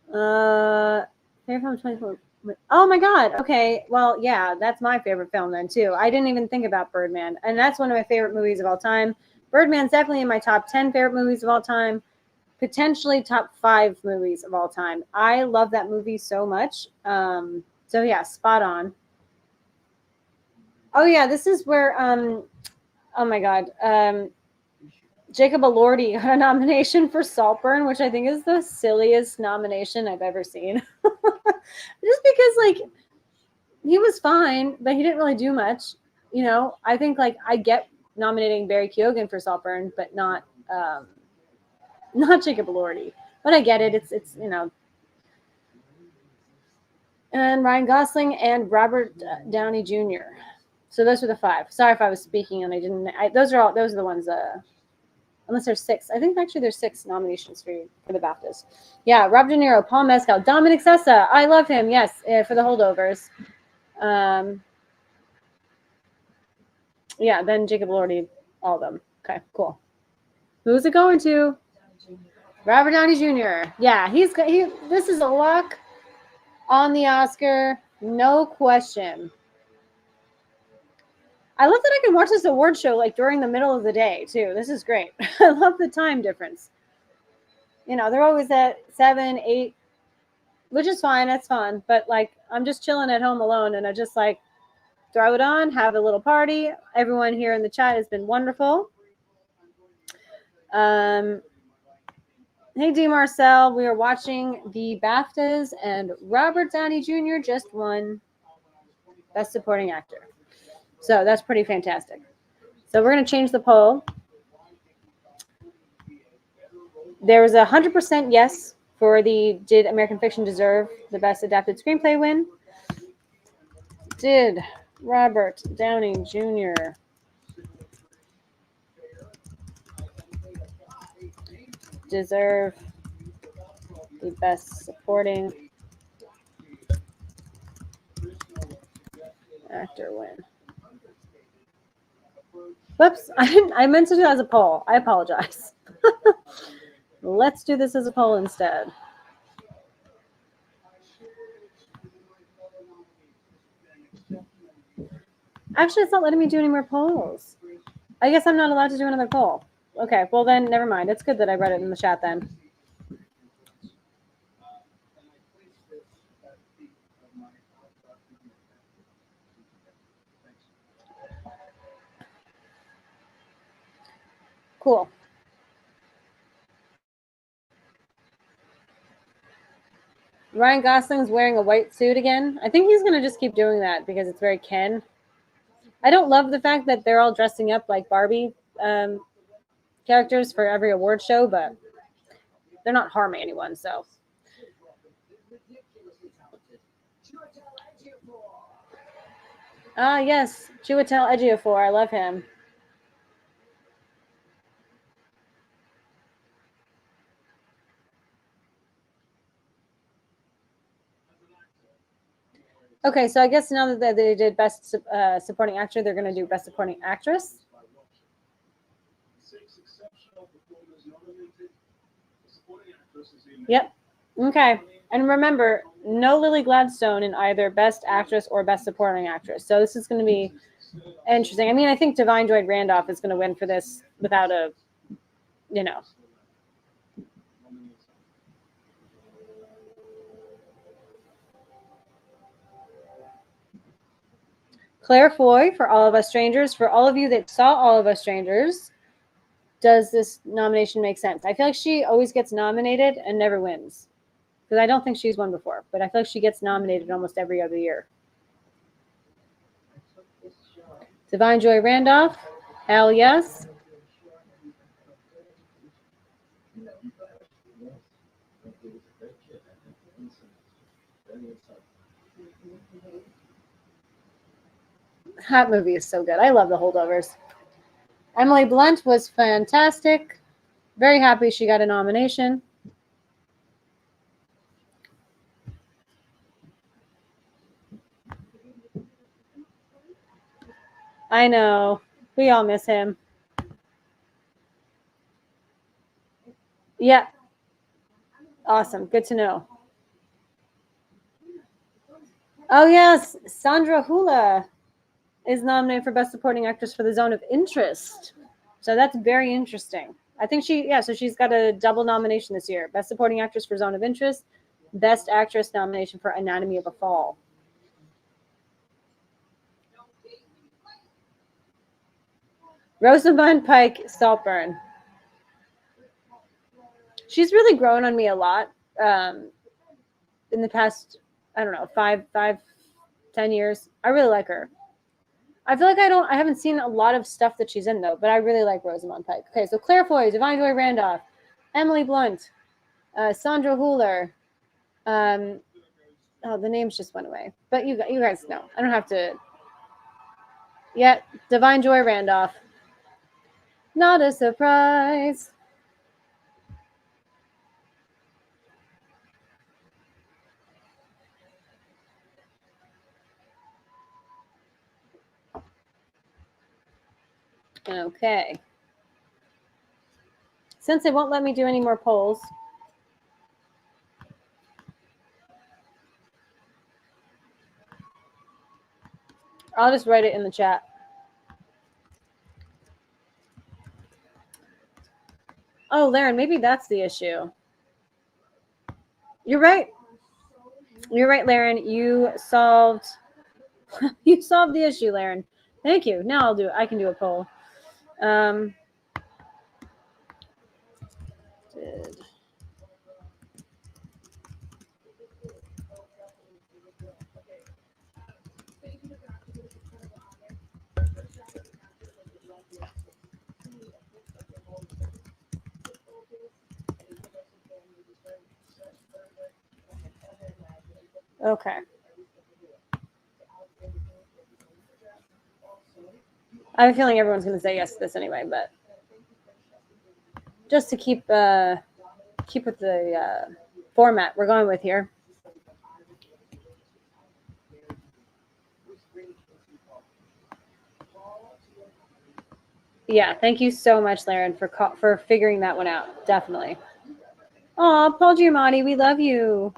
Favorite film 24. Oh my God. Okay. Well, yeah, that's my favorite film then too. I didn't even think about Birdman, and that's one of my favorite movies of all time. Birdman's definitely in my top 10 favorite movies of all time, potentially top 5 movies of all time. I love that movie so much. So yeah, spot on. Oh yeah, this is where oh my God. Jacob Elordi got a nomination for Saltburn, which I think is the silliest nomination I've ever seen. Just because, like, he was fine, but he didn't really do much. You know, I think, like, I get nominating Barry Keoghan for Saltburn, but not Jacob Elordi. But I get it. It's you know. And Ryan Gosling and Robert Downey Jr. So those were the 5. Sorry if I was speaking and I didn't. Those are the ones. Unless there's 6. I think actually there's 6 nominations for the BAFTAs. Yeah, Robert De Niro, Paul Mescal, Dominic Sessa. I love him. Yes, for The Holdovers. Yeah, then Jacob Elordi, all of them. Okay, cool. Who's it going to? Robert Downey Jr. Yeah, this is a lock on the Oscar, no question. I love that I can watch this award show like during the middle of the day too. This is great. I love the time difference. You know, they're always at 7, 8, which is fine. That's fun. But like, I'm just chilling at home alone, and I just like throw it on, have a little party. Everyone here in the chat has been wonderful. Hey, D. Marcel, we are watching the BAFTAs, and Robert Downey Jr. just won Best Supporting Actor. So that's pretty fantastic. So we're going to change the poll. There was 100% yes for the did American Fiction deserve the best adapted screenplay win? Did Robert Downey Jr. deserve the best supporting actor win? Whoops, I meant to do that as a poll. I apologize. Let's do this as a poll instead. Actually, it's not letting me do any more polls. I guess I'm not allowed to do another poll. Okay, well then, never mind. It's good that I read it in the chat then. Cool. Ryan Gosling's wearing a white suit again. I think he's going to just keep doing that because it's very Ken. I don't love the fact that they're all dressing up like Barbie characters for every award show, but they're not harming anyone, so. Ah, yes, Chiwetel Ejiofor. I love him. Okay, so I guess now that they did Best Supporting Actor, they're going to do Best Supporting Actress. Yep. Okay. And remember, no Lily Gladstone in either Best Actress or Best Supporting Actress. So this is going to be interesting. I mean, I think Divine Joy Randolph is going to win for this without a, you know. Claire Foy for All of Us Strangers. For all of you that saw All of Us Strangers, does this nomination make sense? I feel like she always gets nominated and never wins. Because I don't think she's won before, but I feel like she gets nominated almost every other year. Divine Joy Randolph, hell yes. That movie is so good. I love The Holdovers. Emily Blunt was fantastic. Very happy she got a nomination. I know. We all miss him. Yeah. Awesome. Good to know. Oh, yes. Sandra Hula is nominated for Best Supporting Actress for The Zone of Interest. So that's very interesting. I think so she's got a double nomination this year. Best Supporting Actress for Zone of Interest, Best Actress nomination for Anatomy of a Fall. Rosamund Pike Saltburn. She's really grown on me a lot in the past, I don't know, 10 years. I really like her. I feel like I haven't seen a lot of stuff that she's in though, but I really like Rosamund Pike. Okay, so Claire Foy, Divine Joy Randolph, Emily Blunt, Sandra Hüller. The names just went away, but you guys know. I don't have to. Yeah, Divine Joy Randolph. Not a surprise. Okay. Since they won't let me do any more polls, I'll just write it in the chat. Oh, Laren, maybe that's the issue. You're right. You're right, Laren. You solved the issue, Laren. Thank you. Now I can do a poll. Okay. I have a feeling everyone's going to say yes to this anyway, but just to keep with the format we're going with here. Yeah, thank you so much, Laren, for figuring that one out. Definitely. Aw, Paul Giamatti, we love you.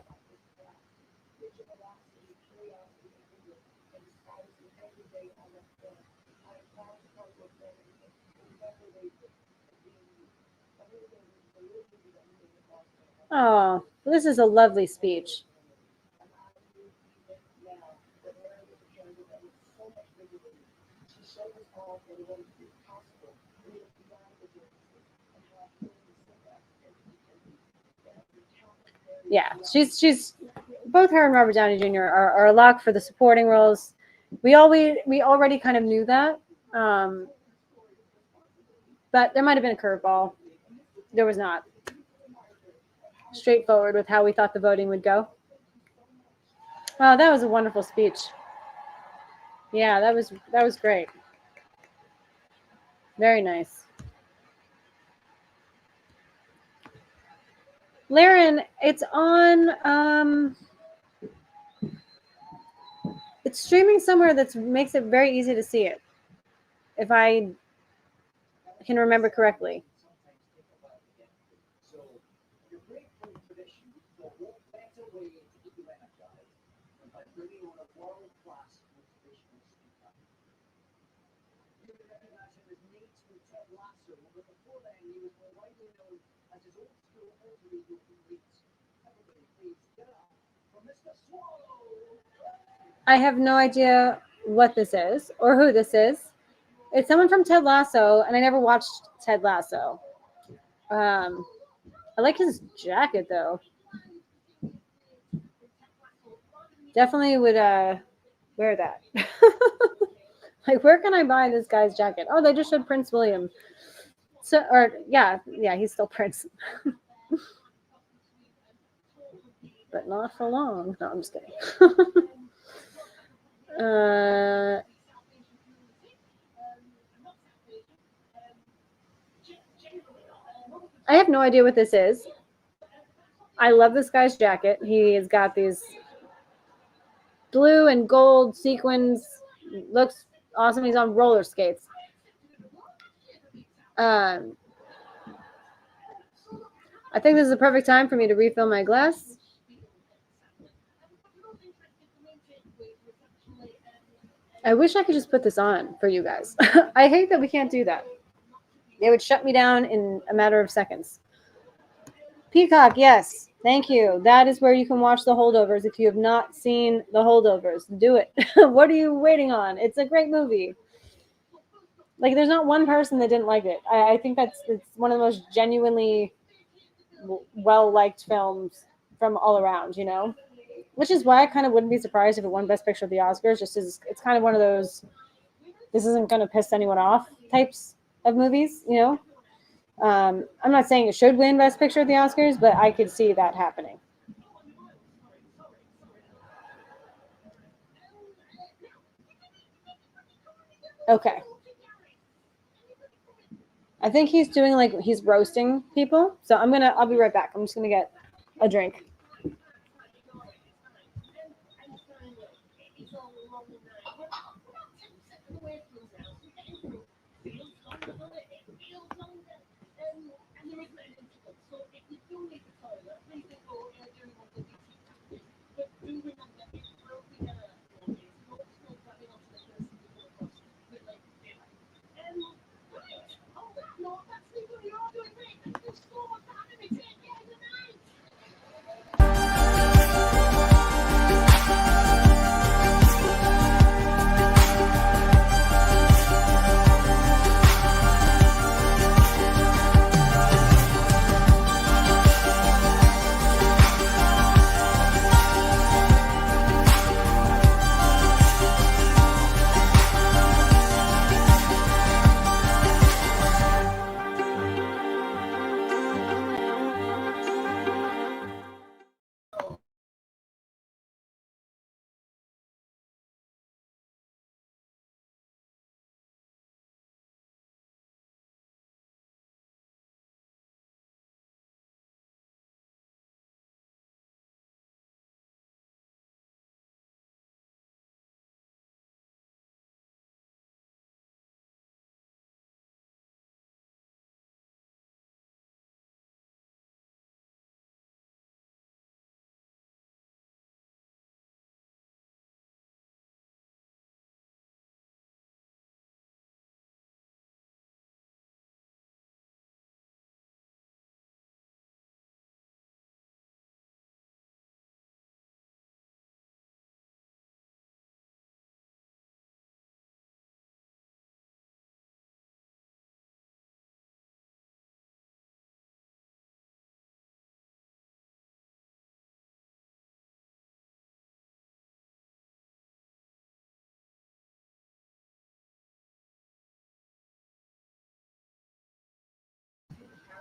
Oh, this is a lovely speech. Yeah, she's both her and Robert Downey Jr. are a lock for the supporting roles. We already kind of knew that, but there might have been a curveball. There was not. Straightforward with how we thought the voting would go. Oh, that was a wonderful speech. Yeah, that was great. Very nice. Laren, it's on it's streaming somewhere that makes it very easy to see it. If I can remember correctly. I have no idea what this is or who this is. It's someone from Ted Lasso, and I never watched Ted Lasso. I like his jacket though. Definitely would wear that. Like, where can I buy this guy's jacket? Oh, they just showed Prince William. So, or yeah, he's still Prince, but not for long. No, I'm just kidding. I have no idea what this is. I love this guy's jacket. He has got these blue and gold sequins. Looks awesome. He's on roller skates. I think this is the perfect time for me to refill my glass. I wish I could just put this on for you guys. I hate that we can't do that. It would shut me down in a matter of seconds. Peacock, yes. Thank you. That is where you can watch The Holdovers. If you have not seen The Holdovers, do it. What are you waiting on? It's a great movie. Like, there's not one person that didn't like it. I think it's one of the most genuinely well-liked films from all around, you know? Which is why I kind of wouldn't be surprised if it won Best Picture at the Oscars, just as it's kind of one of those, this isn't going to piss anyone off types of movies, you know? I'm not saying it should win Best Picture at the Oscars, but I could see that happening. Okay. I think he's doing he's roasting people. So I'll be right back. I'm just gonna get a drink.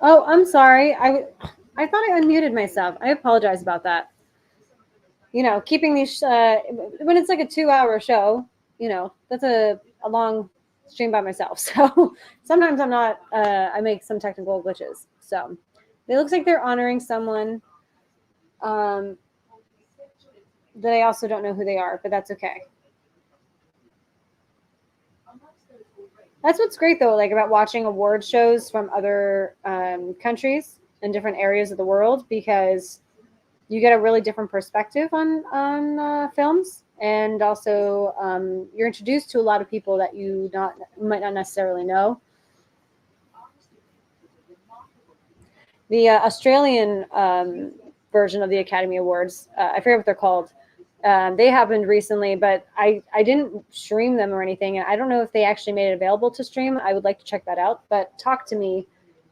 Oh, I'm sorry. I thought I unmuted myself. I apologize about that. You know, keeping these when it's like a 2-hour show, you know, that's a long stream by myself. So sometimes I'm not. I make some technical glitches. So it looks like they're honoring someone um, that I also don't know who they are, but that's okay. That's what's great though, like about watching award shows from other countries and different areas of the world, because you get a really different perspective on films, and also you're introduced to a lot of people that you not might not necessarily know. The Australian version of the Academy Awards, I forget what they're called. They happened recently, but I didn't stream them or anything, and I don't know if they actually made it available to stream. I would like to check that out. But Talk to Me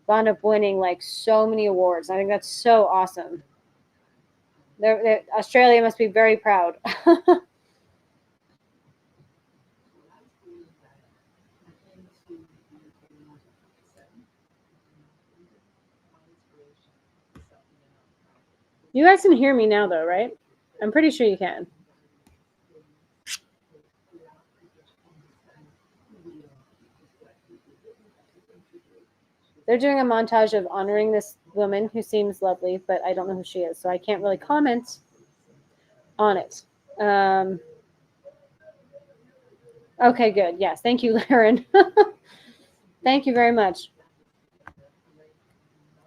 wound up winning like so many awards. I think that's so awesome. Australia must be very proud. You guys can hear me now, though, right? I'm pretty sure you can. They're doing a montage of honoring this woman who seems lovely, but I don't know who she is, so I can't really comment on it. Okay, good. Yes, thank you, Laren. Thank you very much.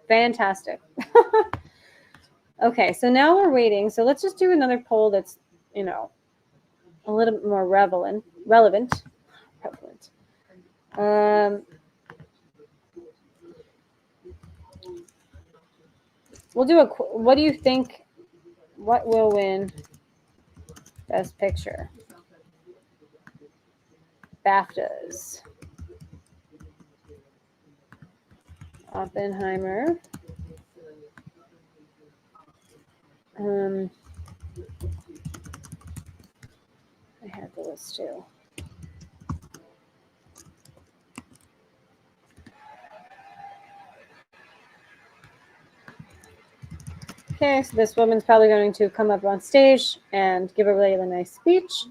Fantastic. Okay, so now we're waiting. So let's just do another poll that's, you know, a little bit more relevant. Um, we'll do what do you think? What will win Best Picture? BAFTAs. Oppenheimer. I had the list too. Okay, so this woman's probably going to come up on stage and give a really, really nice speech.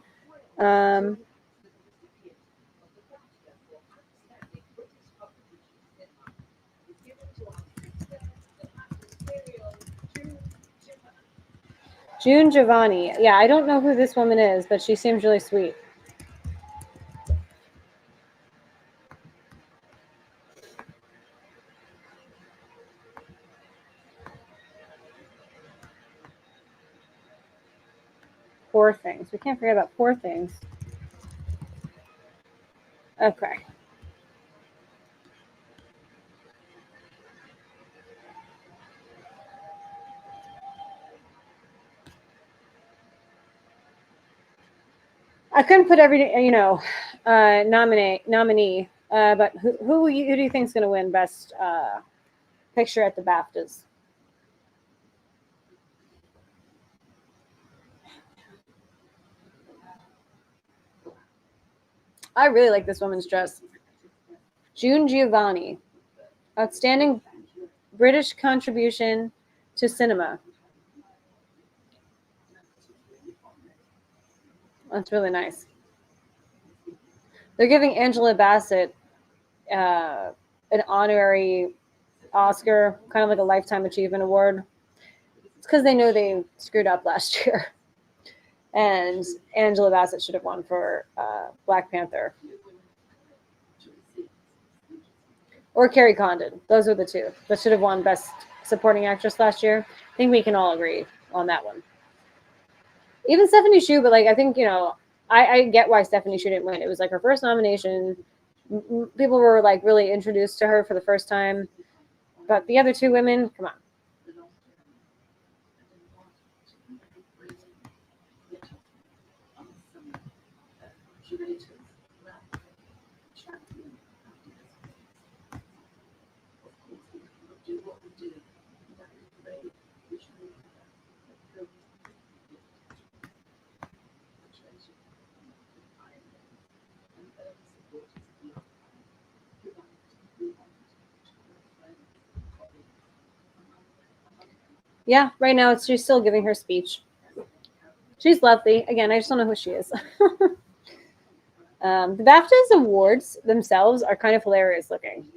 June Giovanni. Yeah, I don't know who this woman is, but she seems really sweet. Poor Things. We can't forget about Poor Things. Okay. I couldn't put every, nominee, but who do you think is going to win Best Picture at the BAFTAs? I really like this woman's dress. June Giovanni. Outstanding British contribution to cinema. That's really nice. They're giving Angela Bassett an honorary Oscar, kind of like a Lifetime Achievement Award. It's because they know they screwed up last year. And Angela Bassett should have won for Black Panther. Or Carrie Condon. Those are the two that should have won Best Supporting Actress last year. I think we can all agree on that one. Even Stephanie Hsu, but like I think, I get why Stephanie Hsu didn't win. It was like her first nomination. People were like really introduced to her for the first time. But the other two women, come on. Yeah, right now she's still giving her speech. She's lovely. Again, I just don't know who she is. The BAFTAs awards themselves are kind of hilarious looking.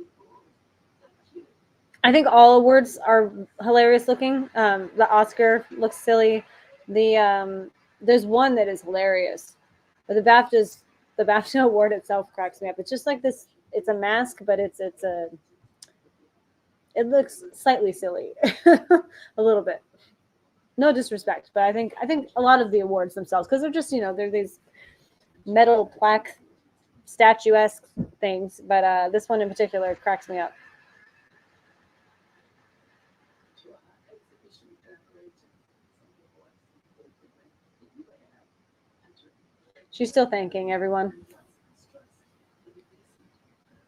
I think all awards are hilarious looking. The Oscar looks silly. There's one that is hilarious, but the BAFTA award itself cracks me up. It's just like this. It's a mask, but it looks slightly silly, a little bit. No disrespect, but I think a lot of the awards themselves, because they're just they're these metal plaque statuesque things, but this one in particular cracks me up. She's still thanking everyone.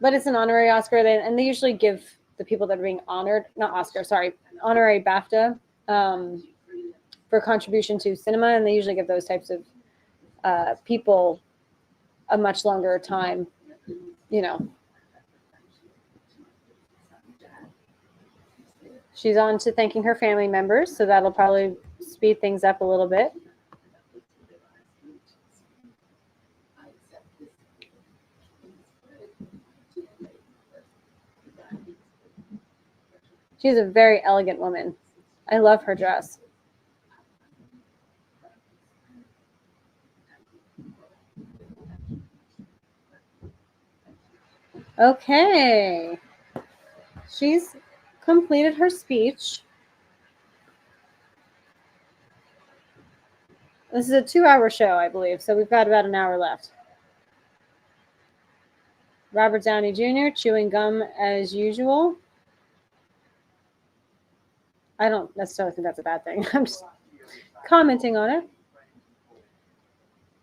But it's an honorary Oscar, and they usually give the people that are being honored, not Oscar, sorry, honorary BAFTA for contribution to cinema, and they usually give those types of people a much longer time, you know. She's on to thanking her family members, so that'll probably speed things up a little bit. She's a very elegant woman. I love her dress. Okay. She's completed her speech. This is a 2-hour show, I believe, so we've got about an hour left. Robert Downey Jr. chewing gum as usual. I don't necessarily think that's a bad thing. I'm just commenting on it.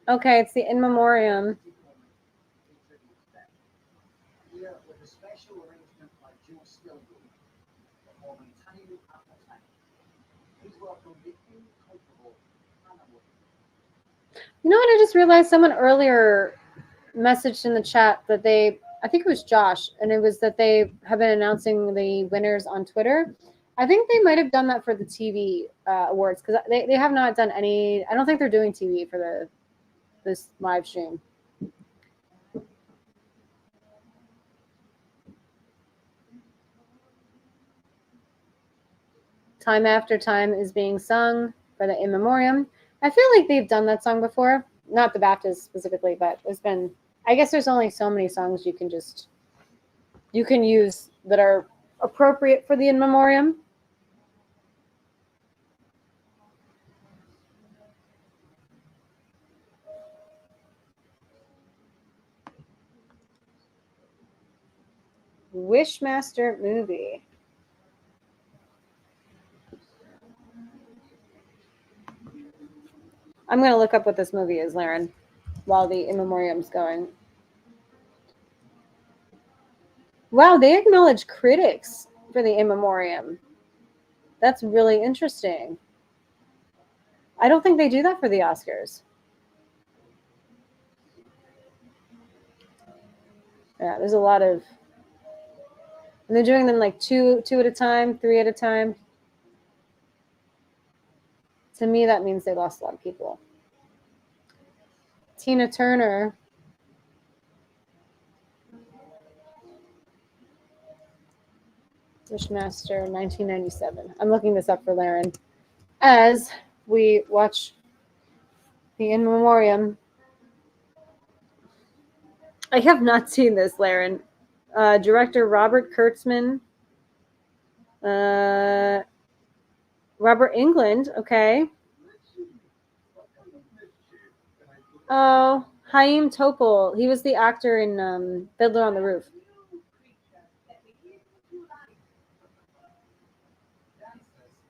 Okay, it's the in memoriam. You know what? I just realized someone earlier messaged in the chat that I think it was Josh, and it was that they have been announcing the winners on Twitter. I think they might have done that for the TV awards, because they have not done any. I don't think they're doing TV for this live stream. Time After Time is being sung for the in memoriam. I feel like they've done that song before, not the BAFTAs specifically, but there's been. I guess there's only so many songs you can use that are appropriate for the in memoriam. Wishmaster movie. I'm going to look up what this movie is, Laren, while the in memoriam's going. Wow, they acknowledge critics for the in memoriam. That's really interesting. I don't think they do that for the Oscars. Yeah, there's a lot of, and they're doing them like two at a time, 3 at a time. To me, that means they lost a lot of people. Tina Turner. Wishmaster, 1997. I'm looking this up for Laren as we watch the in memoriam. I have not seen this, Laren. Director Robert Kurtzman. Robert Englund, okay. Oh, Haim Topol. He was the actor in Fiddler on the Roof.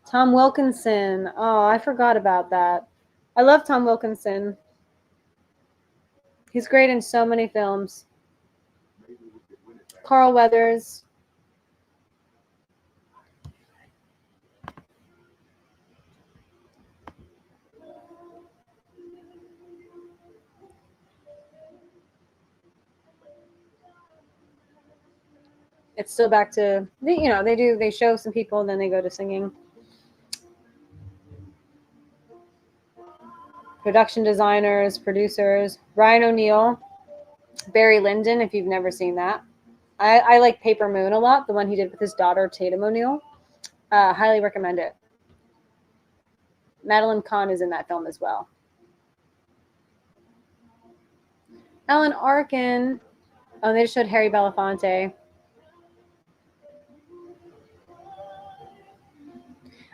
Tom Wilkinson. Oh, I forgot about that. I love Tom Wilkinson. He's great in so many films. Carl Weathers. It's still back to they show some people and then they go to singing. production designers, producers, Ryan O'Neal, Barry Lyndon, if you've never seen that. I like Paper Moon a lot, the one he did with his daughter, Tatum O'Neal. Highly recommend it. Madeline Kahn is in that film as well. Alan Arkin. Oh, they just showed Harry Belafonte.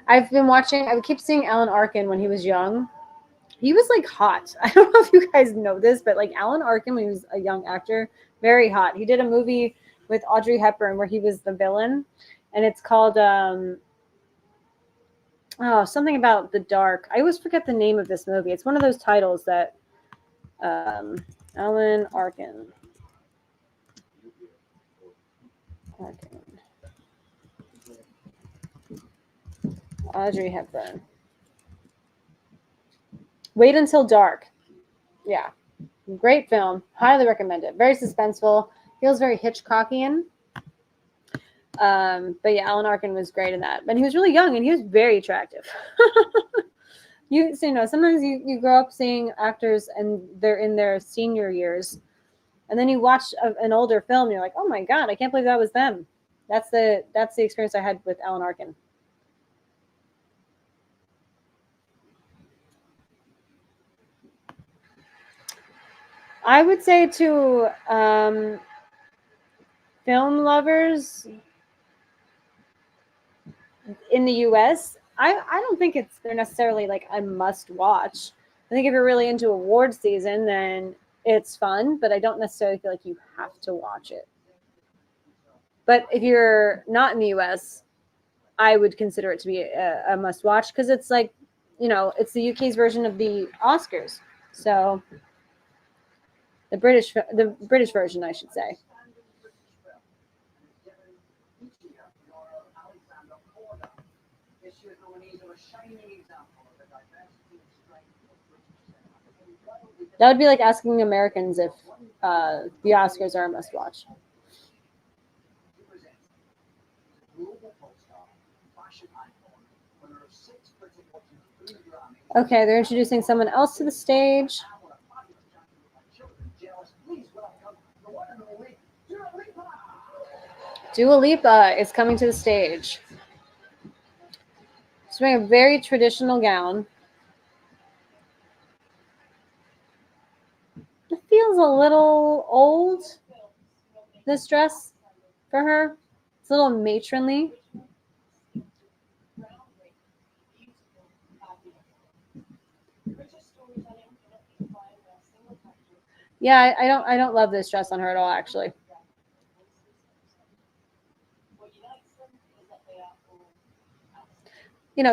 I keep seeing Alan Arkin when he was young. He was like hot. I don't know if you guys know this, but like Alan Arkin, when he was a young actor, very hot. He did a movie with Audrey Hepburn where he was the villain, and it's called something about the dark. I always forget the name of this movie. It's one of those titles that Alan Arkin. Audrey Hepburn. Wait Until Dark. Yeah. Great film. Highly recommend it. Very suspenseful. Feels very Hitchcockian. But yeah, Alan Arkin was great in that. But he was really young and he was very attractive. Sometimes you grow up seeing actors and they're in their senior years. And then you watch an older film and you're like, oh my God, I can't believe that was them. That's the experience I had with Alan Arkin. I would say to film lovers in the US, I don't think they're necessarily like a must watch. I think if you're really into award season, then it's fun, but I don't necessarily feel like you have to watch it. But if you're not in the US, I would consider it to be a must watch because it's like, it's the UK's version of the Oscars. So the British version, I should say. That would be like asking Americans if the Oscars are a must watch. Okay, they're introducing someone else to the stage. Dua Lipa is coming to the stage. She's wearing a very traditional gown. It feels a little old, this dress, for her. It's a little matronly. Yeah, I don't love this dress on her at all, actually.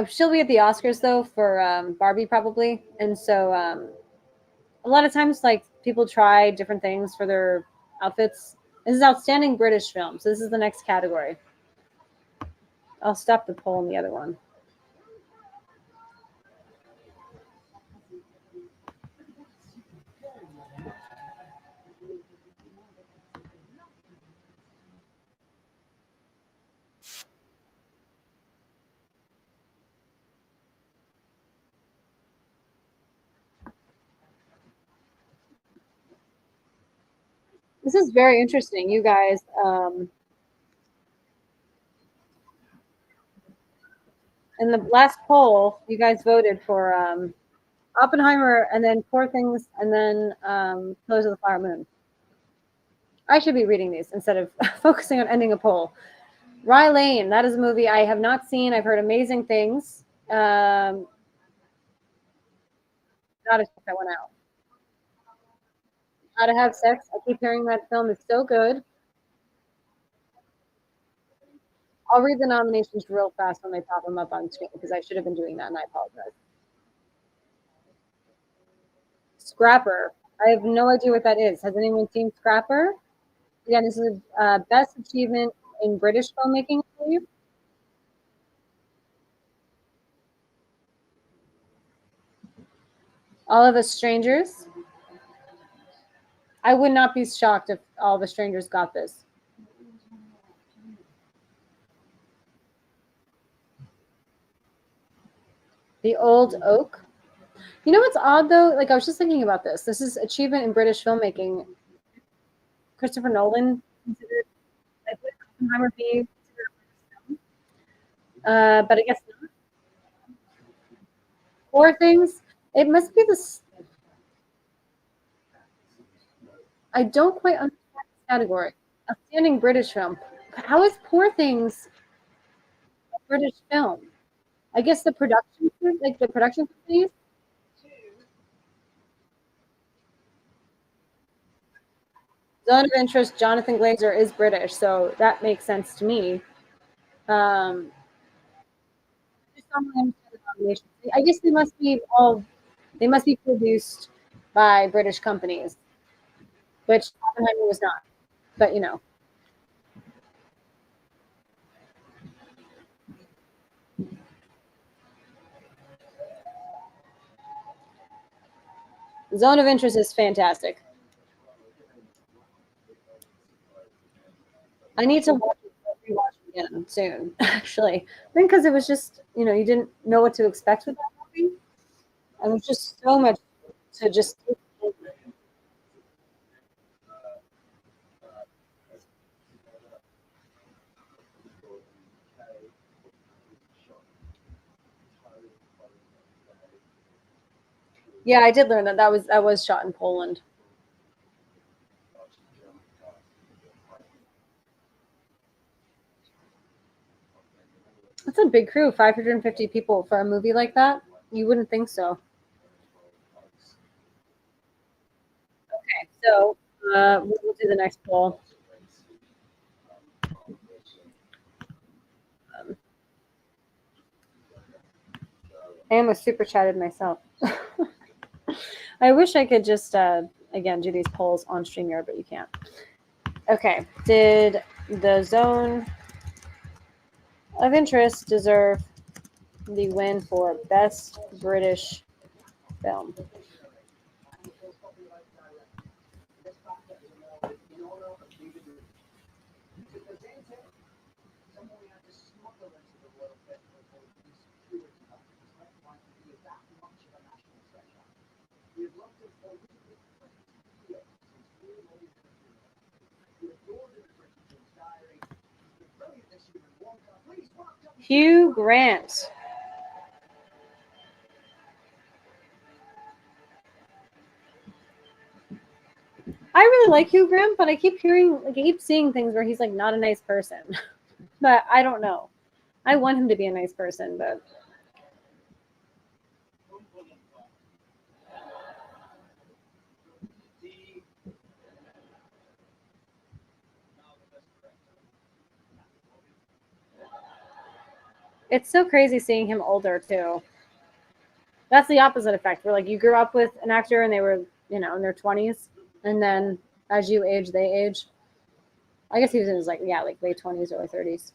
She'll be at the Oscars though for Barbie probably, and so a lot of times like people try different things for their outfits. This is outstanding British film, so this is the next category. I'll stop the poll on the other one. This is very interesting, you guys. In the last poll, you guys voted for Oppenheimer, and then Poor Things, and then Killers of the Flower Moon. I should be reading these instead of focusing on ending a poll. Rye Lane, that is a movie I have not seen. I've heard amazing things. Not a check that one out. How to Have Sex. I keep hearing that film is so good. I'll read the nominations real fast when they pop them up on screen because I should have been doing that and I apologize. Scrapper. I have no idea what that is. Has anyone seen Scrapper? Again, this is a best achievement in British filmmaking, I believe. All of Us Strangers. I would not be shocked if All of Us Strangers got this. The Old Oak. You know what's odd though? Like I was just thinking about this. This is achievement in British filmmaking. Christopher Nolan considered, like, would Oppenheimer be considered a British film? But I guess not. Poor Things. It must be this. I don't quite understand this category. Outstanding British film. How is Poor Things a British film? I guess the production, like the production companies. Zone of Interest. Jonathan Glazer is British, so that makes sense to me. Um, I guess they must be all. They must be produced by British companies, which Oppenheimer was not. But you know, Zone of Interest is fantastic. I need to rewatch it again soon, actually. I think because it was just, you didn't know what to expect with that movie. And there's just so much to just. Yeah, I did learn that was shot in Poland. That's a big crew, 550 people for a movie like that. You wouldn't think so. Okay, so we'll do the next poll. Um, I almost super chatted myself. I wish I could just again do these polls on StreamYard, but you can't. Okay, did the Zone of Interest deserve the win for Best British Film? Hugh Grant. I really like Hugh Grant, but I keep I keep seeing things where he's like not a nice person. But I don't know. I want him to be a nice person, but it's so crazy seeing him older too. That's the opposite effect. Where like you grew up with an actor and they were, in their 20s, and then as you age, they age. I guess he was in his like late 20s, early 30s.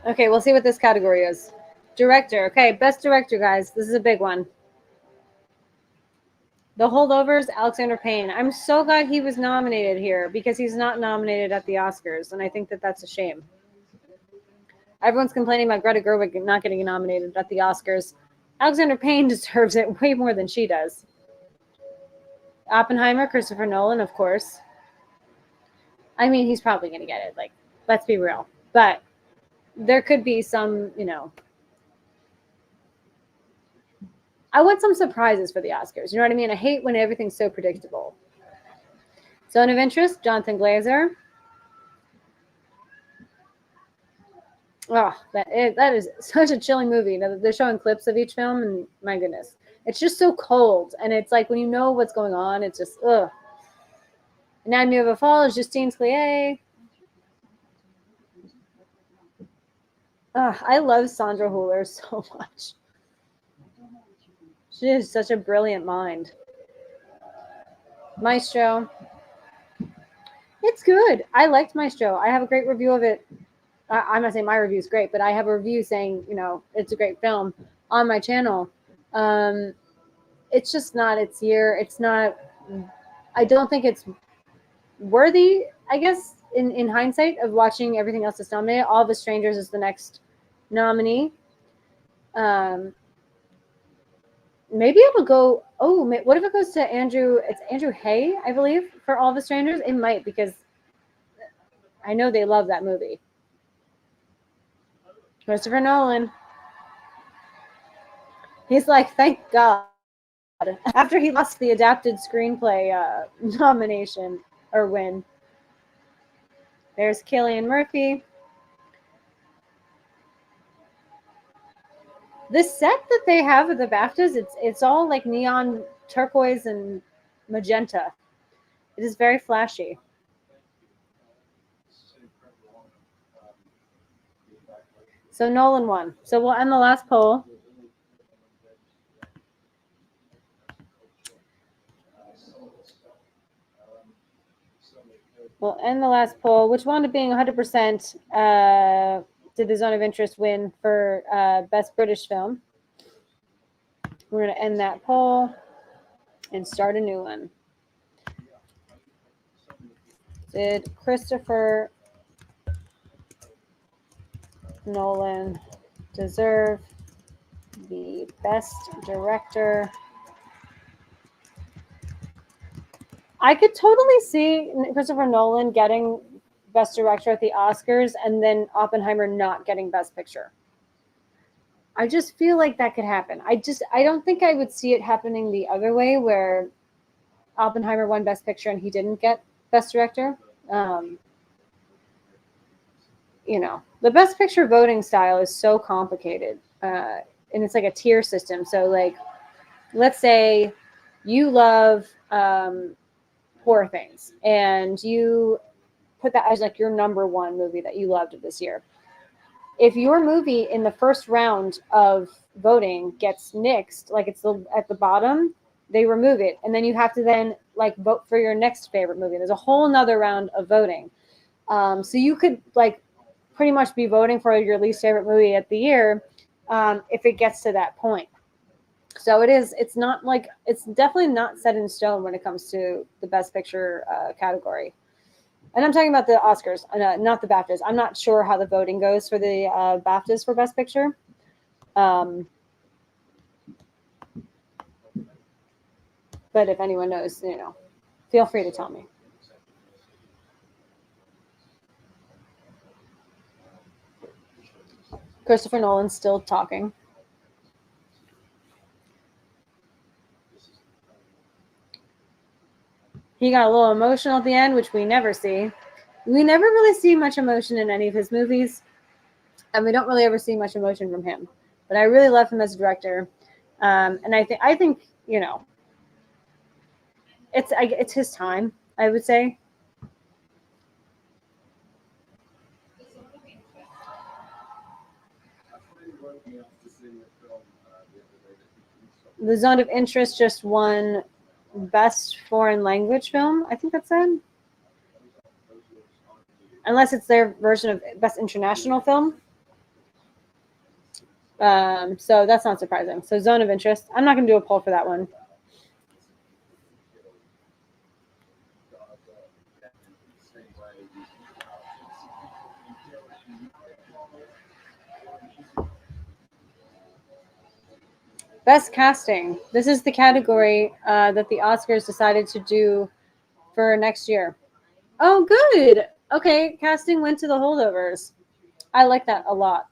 Okay, we'll see what this category is. Director. Okay, best director, guys. This is a big one. The Holdovers, Alexander Payne. I'm so glad he was nominated here because he's not nominated at the Oscars, and I think that that's a shame. Everyone's complaining about Greta Gerwig not getting nominated at the Oscars. Alexander Payne deserves it way more than she does. Oppenheimer, Christopher Nolan, of course. I mean, he's probably going to get it. Like, let's be real. But there could be some, I want some surprises for the Oscars. You know what I mean? I hate when everything's so predictable. Zone of Interest, Jonathan Glazer. Oh, that is such a chilling movie. They're showing clips of each film, and my goodness, it's just so cold. And it's like when you know what's going on, it's just ugh. Anatomy of a Fall is Justine Triet. I love Sandra Hüller so much. She is such a brilliant mind. Maestro. It's good. I liked Maestro. I have a great review of it. I'm not saying my review is great, but I have a review saying, it's a great film on my channel. It's just not its year. It's not I don't think it's worthy, I guess, in hindsight, of watching everything else that's nominated. All the Strangers is the next nominee. Maybe it'll go. Oh, what if it goes to Andrew? It's Andrew Hay, I believe, for All the Strangers. It might, because I know they love that movie. Christopher Nolan. He's like, thank God. After he lost the adapted screenplay nomination or win. There's Cillian Murphy. The set that they have at the BAFTAs, it's all like neon turquoise and magenta. It is very flashy. So Nolan won. So we'll end the last poll. We'll end the last poll, which wound up being 100%. Did the Zone of Interest win for Best British Film? We're going to end that poll and start a new one. Did Christopher Nolan deserve the Best Director? I could totally see Christopher Nolan getting Best Director at the Oscars and then Oppenheimer not getting Best Picture. I just feel like that could happen. I don't think I would see it happening the other way, where Oppenheimer won Best Picture and he didn't get Best Director. The Best Picture voting style is so complicated, and it's like a tier system. So, like, let's say you love Poor Things, and you put that as like your number one movie that you loved this year. If your movie in the first round of voting gets nixed, like it's at the bottom, they remove it, and then you have to then like vote for your next favorite movie. There's a whole nother round of voting. So you could like pretty much be voting for your least favorite movie at the year if it gets to that point. So it's not like, it's definitely not set in stone when it comes to the Best Picture category. And I'm talking about the Oscars, not the BAFTAs. I'm not sure how the voting goes for the BAFTAs for Best Picture. But if anyone knows, feel free to tell me. Christopher Nolan's still talking. He got a little emotional at the end, which we never see. We never really see much emotion in any of his movies, and we don't really ever see much emotion from him. But I really love him as a director, and I think it's his time, I would say. The Zone of Interest just won Best Foreign Language Film. I think that's it. Unless it's their version of Best International Film. So that's not surprising. So Zone of Interest. I'm not going to do a poll for that one. Best Casting. This is the category that the Oscars decided to do for next year. Oh, good. Okay, casting went to the Holdovers. I like that a lot.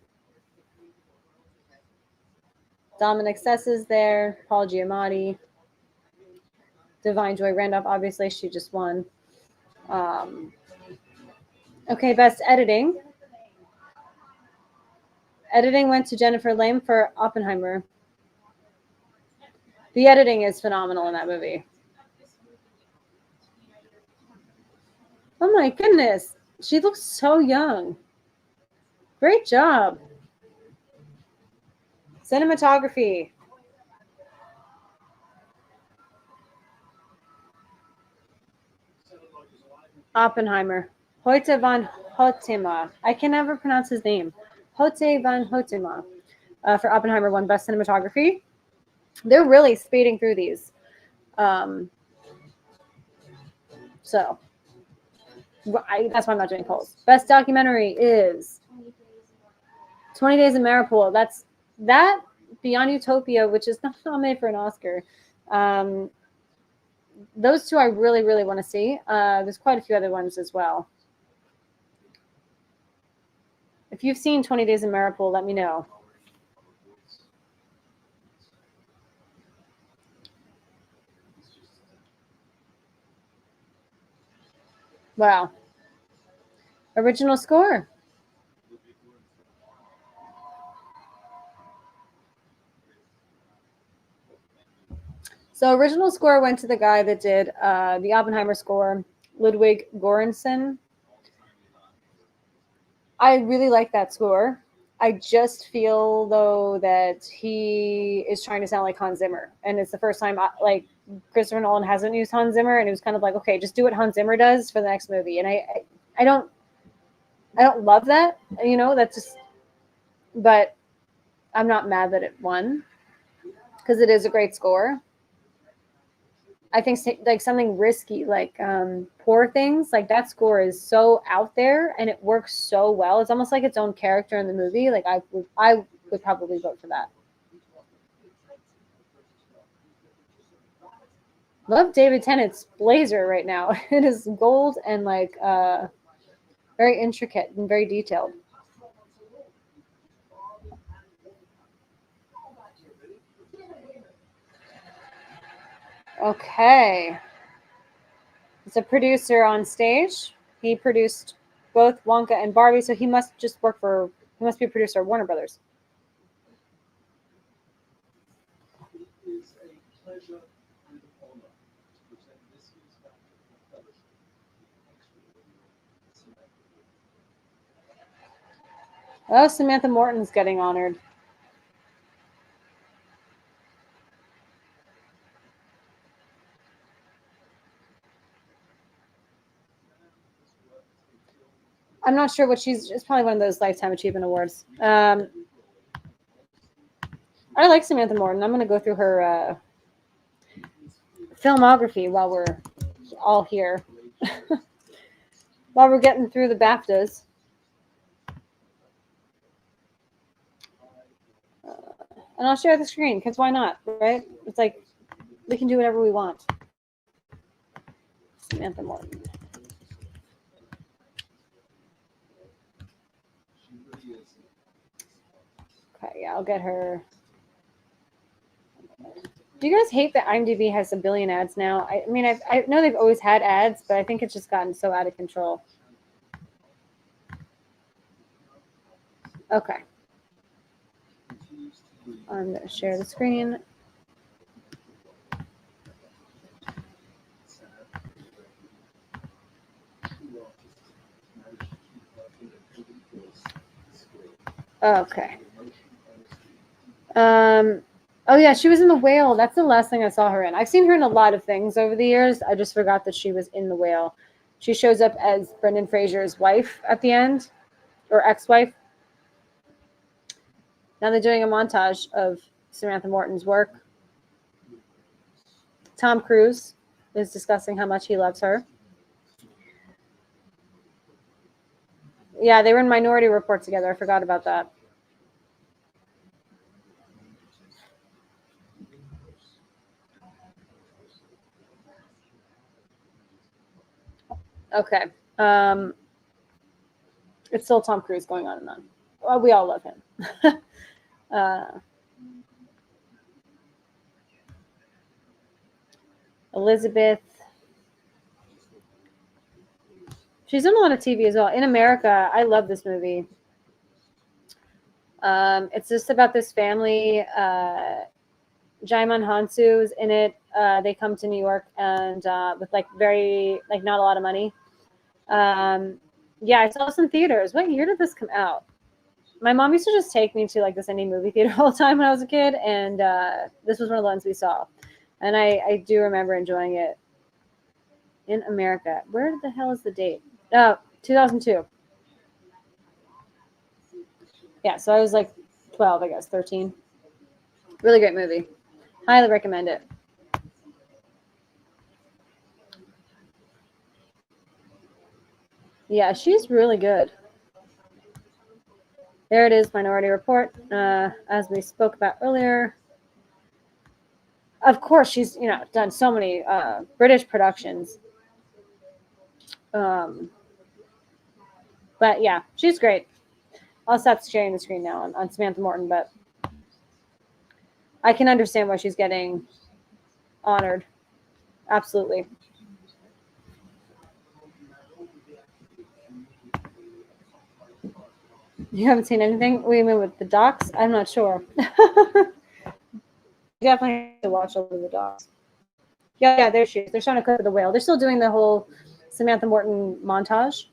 Dominic Sess is there. Paul Giamatti. Divine Joy Randolph, obviously, she just won. Okay, Best Editing. Editing went to Jennifer Lame for Oppenheimer. The editing is phenomenal in that movie. Oh my goodness. She looks so young. Great job. Cinematography. Oppenheimer. Hoyte van Hoytema. I can never pronounce his name. Hoyte van Hoytema for Oppenheimer won Best Cinematography. They're really speeding through these. So that's why I'm not doing polls. Best documentary is 20 Days in Mariupol. That's that Beyond Utopia, which is not nominated for an Oscar. Those two I really, really want to see. There's quite a few other ones as well. If you've seen 20 Days in Mariupol, let me know. Wow. Original score. So original score went to the guy that did the Oppenheimer score, Ludwig Göransson. I really like that score. I just feel though that he is trying to sound like Hans Zimmer, and it's the first time like Christopher Nolan hasn't used Hans Zimmer, and it was kind of like, okay, just do what Hans Zimmer does for the next movie. And I don't love that, that's just, but I'm not mad that it won because it is a great score. I think like something risky, like Poor Things, like that score is so out there and it works so well. It's almost like its own character in the movie. Like I would probably vote for that. Love David Tennant's blazer right now. It is gold and like very intricate and very detailed. Okay. He's a producer on stage. He produced both Wonka and Barbie, so he must be a producer of Warner Brothers. Oh, Samantha Morton's getting honored. I'm not sure what it's probably one of those Lifetime Achievement Awards. I like Samantha Morton. I'm going to go through her filmography while we're all here. While we're getting through the BAFTAs. And I'll share the screen, because why not, right? It's like, we can do whatever we want. Samantha Morton. Okay, yeah, I'll get her. Do you guys hate that IMDb has a billion ads now? I mean, I know they've always had ads, but I think it's just gotten so out of control. Okay. I'm going to share the screen. Okay. Oh yeah, she was in The Whale. That's the last thing I saw her in. I've seen her in a lot of things over the years. I just forgot that she was in The Whale. She shows up as Brendan Fraser's wife at the end, or ex-wife. Now they're doing a montage of Samantha Morton's work. Tom Cruise is discussing how much he loves her. Yeah, they were in Minority Report together. I forgot about that. Okay. It's still Tom Cruise going on and on. Well, we all love him. Elizabeth. She's in a lot of TV as well. In America, I love this movie. It's just about this family. Jaimon Hansu is in it. They come to New York and with not a lot of money. Yeah, I saw this in theaters. What year did this come out? My mom used to just take me to like this indie movie theater all the time when I was a kid, and this was one of the ones we saw. And I do remember enjoying it. In America. Where the hell is the date? Oh, 2002. Yeah, so I was like 12, I guess, 13. Really great movie. Highly recommend it. Yeah, she's really good. There it is, Minority Report, as we spoke about earlier. Of course, she's done so many British productions. Um, but yeah, she's great. I'll stop sharing the screen now on Samantha Morton, but I can understand why she's getting honored. Absolutely. You haven't seen anything? What do you mean with the docs? I'm not sure. Definitely have to watch over the docs. Yeah, there she is. They're showing a clip of the whale. They're still doing the whole Samantha Morton montage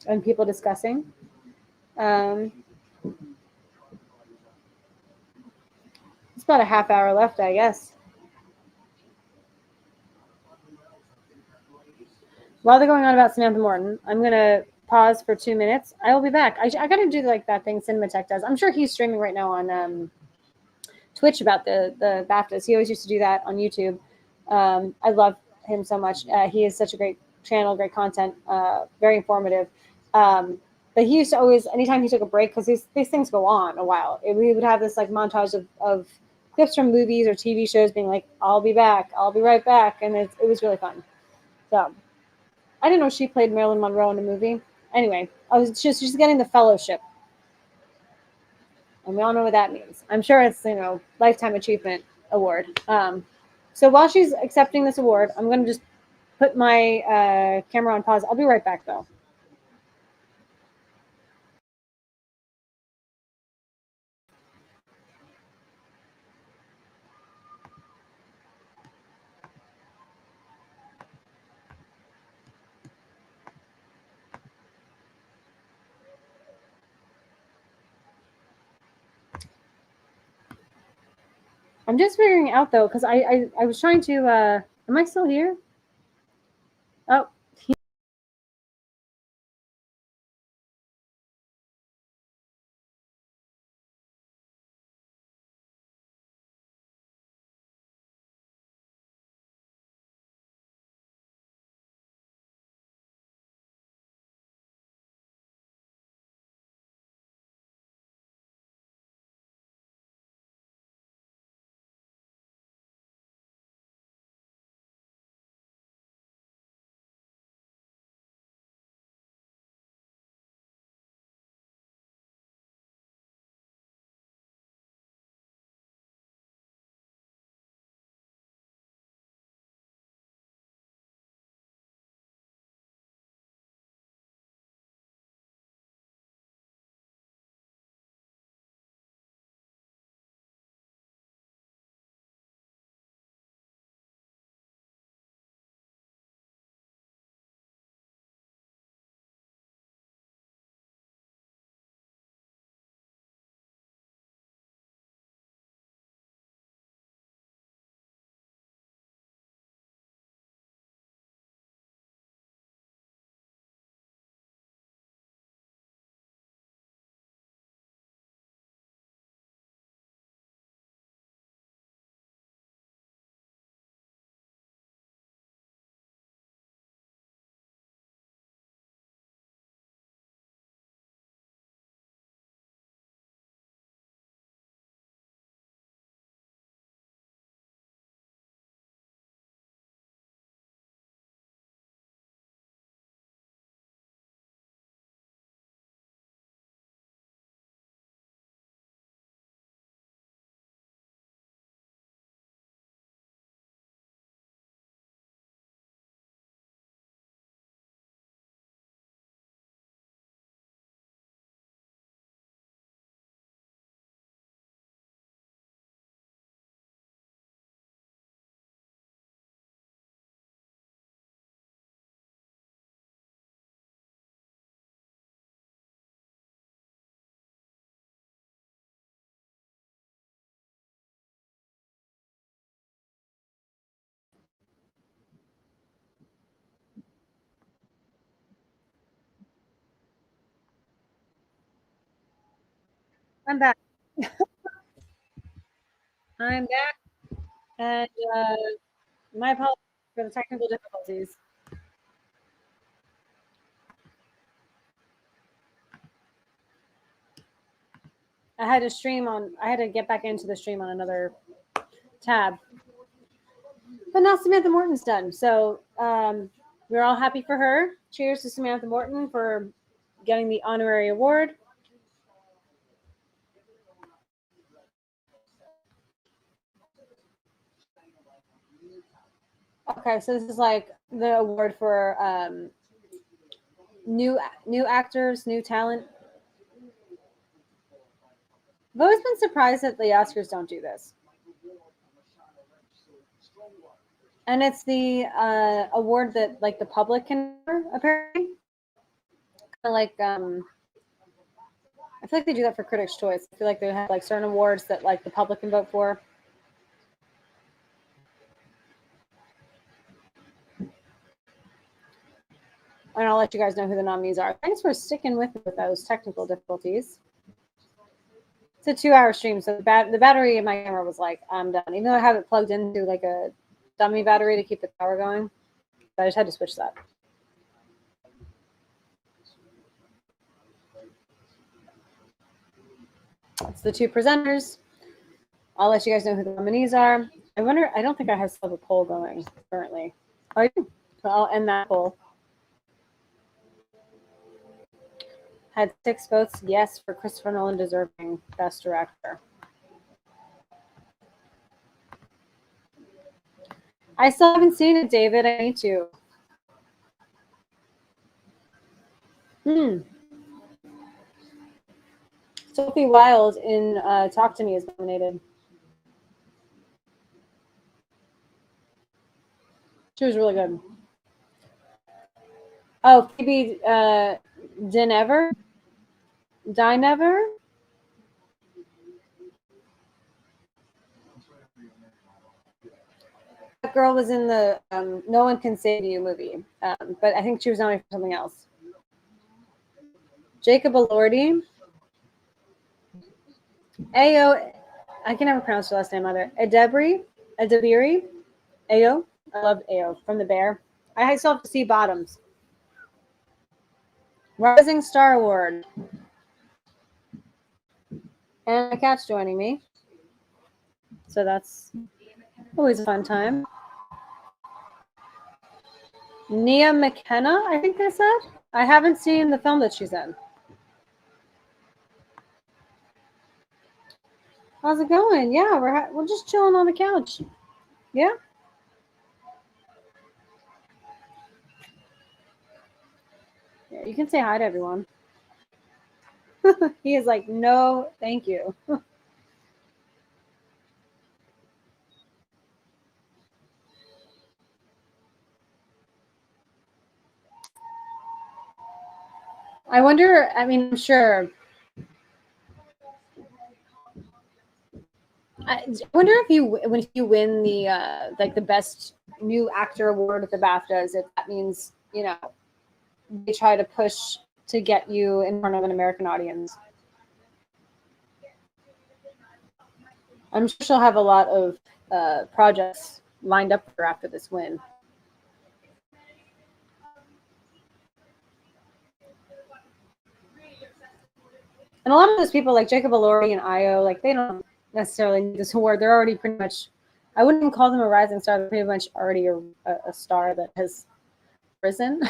and people discussing. It's about a half hour left, I guess. While they're going on about Samantha Morton, I'm going to pause for 2 minutes. I will be back. I got to do like that thing Cinematech does. I'm sure he's streaming right now on Twitch about the BAFTAs. He always used to do that on YouTube. I love him so much. He is such a great channel, great content, very informative. But he used to always, anytime he took a break, because these things go on a while, we would have this like montage of clips from movies or TV shows being like, I'll be back, I'll be right back. And it was really fun. So I didn't know she played Marilyn Monroe in a movie. Anyway, she's getting the fellowship. And we all know what that means. I'm sure it's, Lifetime Achievement Award. So while she's accepting this award, I'm going to just put my camera on pause. I'll be right back, though. I'm just figuring out, though, because I was trying to. Am I still here? Oh, I'm back. I'm back. And my apologies for the technical difficulties. I had to stream on. I had to get back into the stream on another tab. But now Samantha Morton's done, so we're all happy for her. Cheers to Samantha Morton for getting the honorary award. Okay, so this is like the award for new actors, new talent. I've always been surprised that the Oscars don't do this. And it's the award that like the public can apparently. Kind of like I feel like they do that for Critics' Choice. I feel like they have like certain awards that like the public can vote for. And I'll let you guys know who the nominees are. Thanks for sticking with those technical difficulties. It's a 2-hour stream, so the battery in my camera was like, I'm done. Even though I have it plugged into like a dummy battery to keep the power going, but I just had to switch that. It's the two presenters. I'll let you guys know who the nominees are. I wonder, I don't think I have a poll going currently. Oh, so I'll end that poll. Had 6 votes yes for Christopher Nolan deserving Best Director. I still haven't seen it, David. I need to. Sophie Wilde in Talk to Me is nominated. She was really good. Oh, Phoebe Dinever? Dinever? That girl was in the No One Can Save You movie, but I think she was nominated for something else. Jacob Elordi. Ayo, I can never pronounce her last name either. Adebiri. Ayo. I love Ayo from The Bear. I still have to see Bottoms. Rising Star Award. And my cat's joining me. So that's always a fun time. Nia McKenna, I think they said. I haven't seen the film that she's in. How's it going? Yeah, we're just chilling on the couch. Yeah. Yeah, you can say hi to everyone. He is like, no, thank you. I wonder, I mean, I'm sure. I wonder if when you win the like the best new actor award at the BAFTAs, if that means, you know, they try to push to get you in front of an American audience. I'm sure she'll have a lot of projects lined up for her after this win. And a lot of those people, like Jacob Elordi and Io, like they don't necessarily need this award. They're already pretty much, I wouldn't even call them a rising star. They're pretty much already a star that has risen.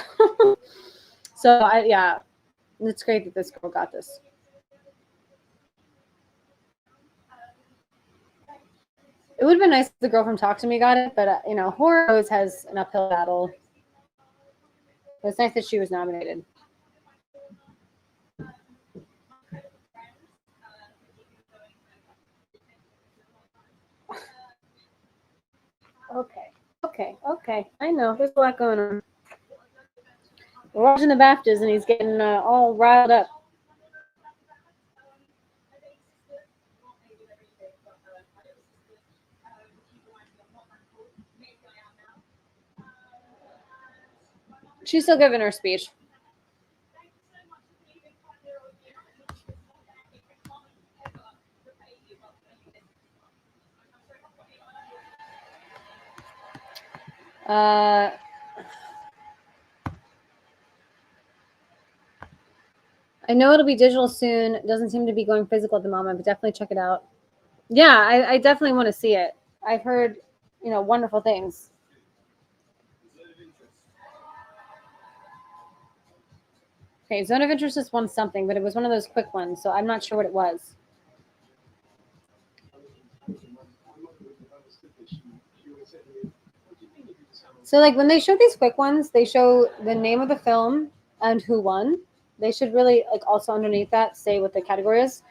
So yeah, it's great that this girl got this. It would have been nice if the girl from Talk to Me got it, but you know, horror always has an uphill battle. But it's nice that she was nominated. Okay. I know there's a lot going on. We're watching the BAFTAs, and he's getting all riled up. She's still giving her speech. I know it'll be digital soon. It doesn't seem to be going physical at the moment, but definitely check it out. Yeah, I definitely want to see it. I've heard, wonderful things. Okay, Zone of Interest just won something, but it was one of those quick ones, so I'm not sure what it was. So, like, when they show these quick ones, they show the name of the film and who won. They should really, like, also underneath that say what the category is.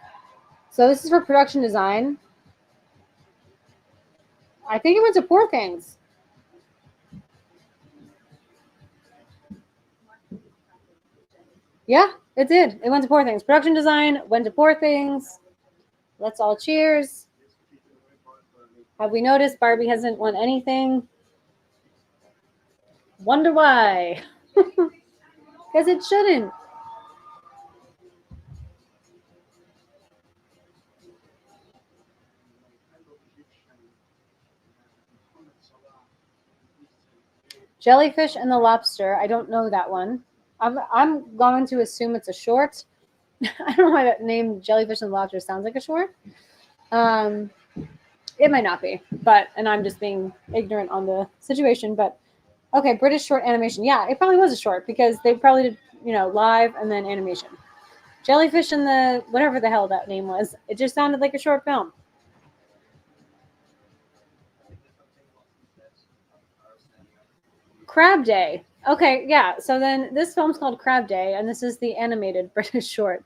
So this is for production design. I think it went to Poor Things. Yeah, it did. It went to Poor Things. Production design went to Poor Things. Let's all cheers. Have we noticed Barbie hasn't won anything? Wonder why. Because it shouldn't. Jellyfish and the Lobster. I don't know that one. I'm going to assume it's a short. I don't know why that name Jellyfish and the Lobster sounds like a short. It might not be, and I'm just being ignorant on the situation. But okay, British short animation. Yeah, it probably was a short because they probably did, live and then animation. Jellyfish and the whatever the hell that name was. It just sounded like a short film. Crab Day. Okay, yeah. So then this film's called Crab Day, and this is the animated British short.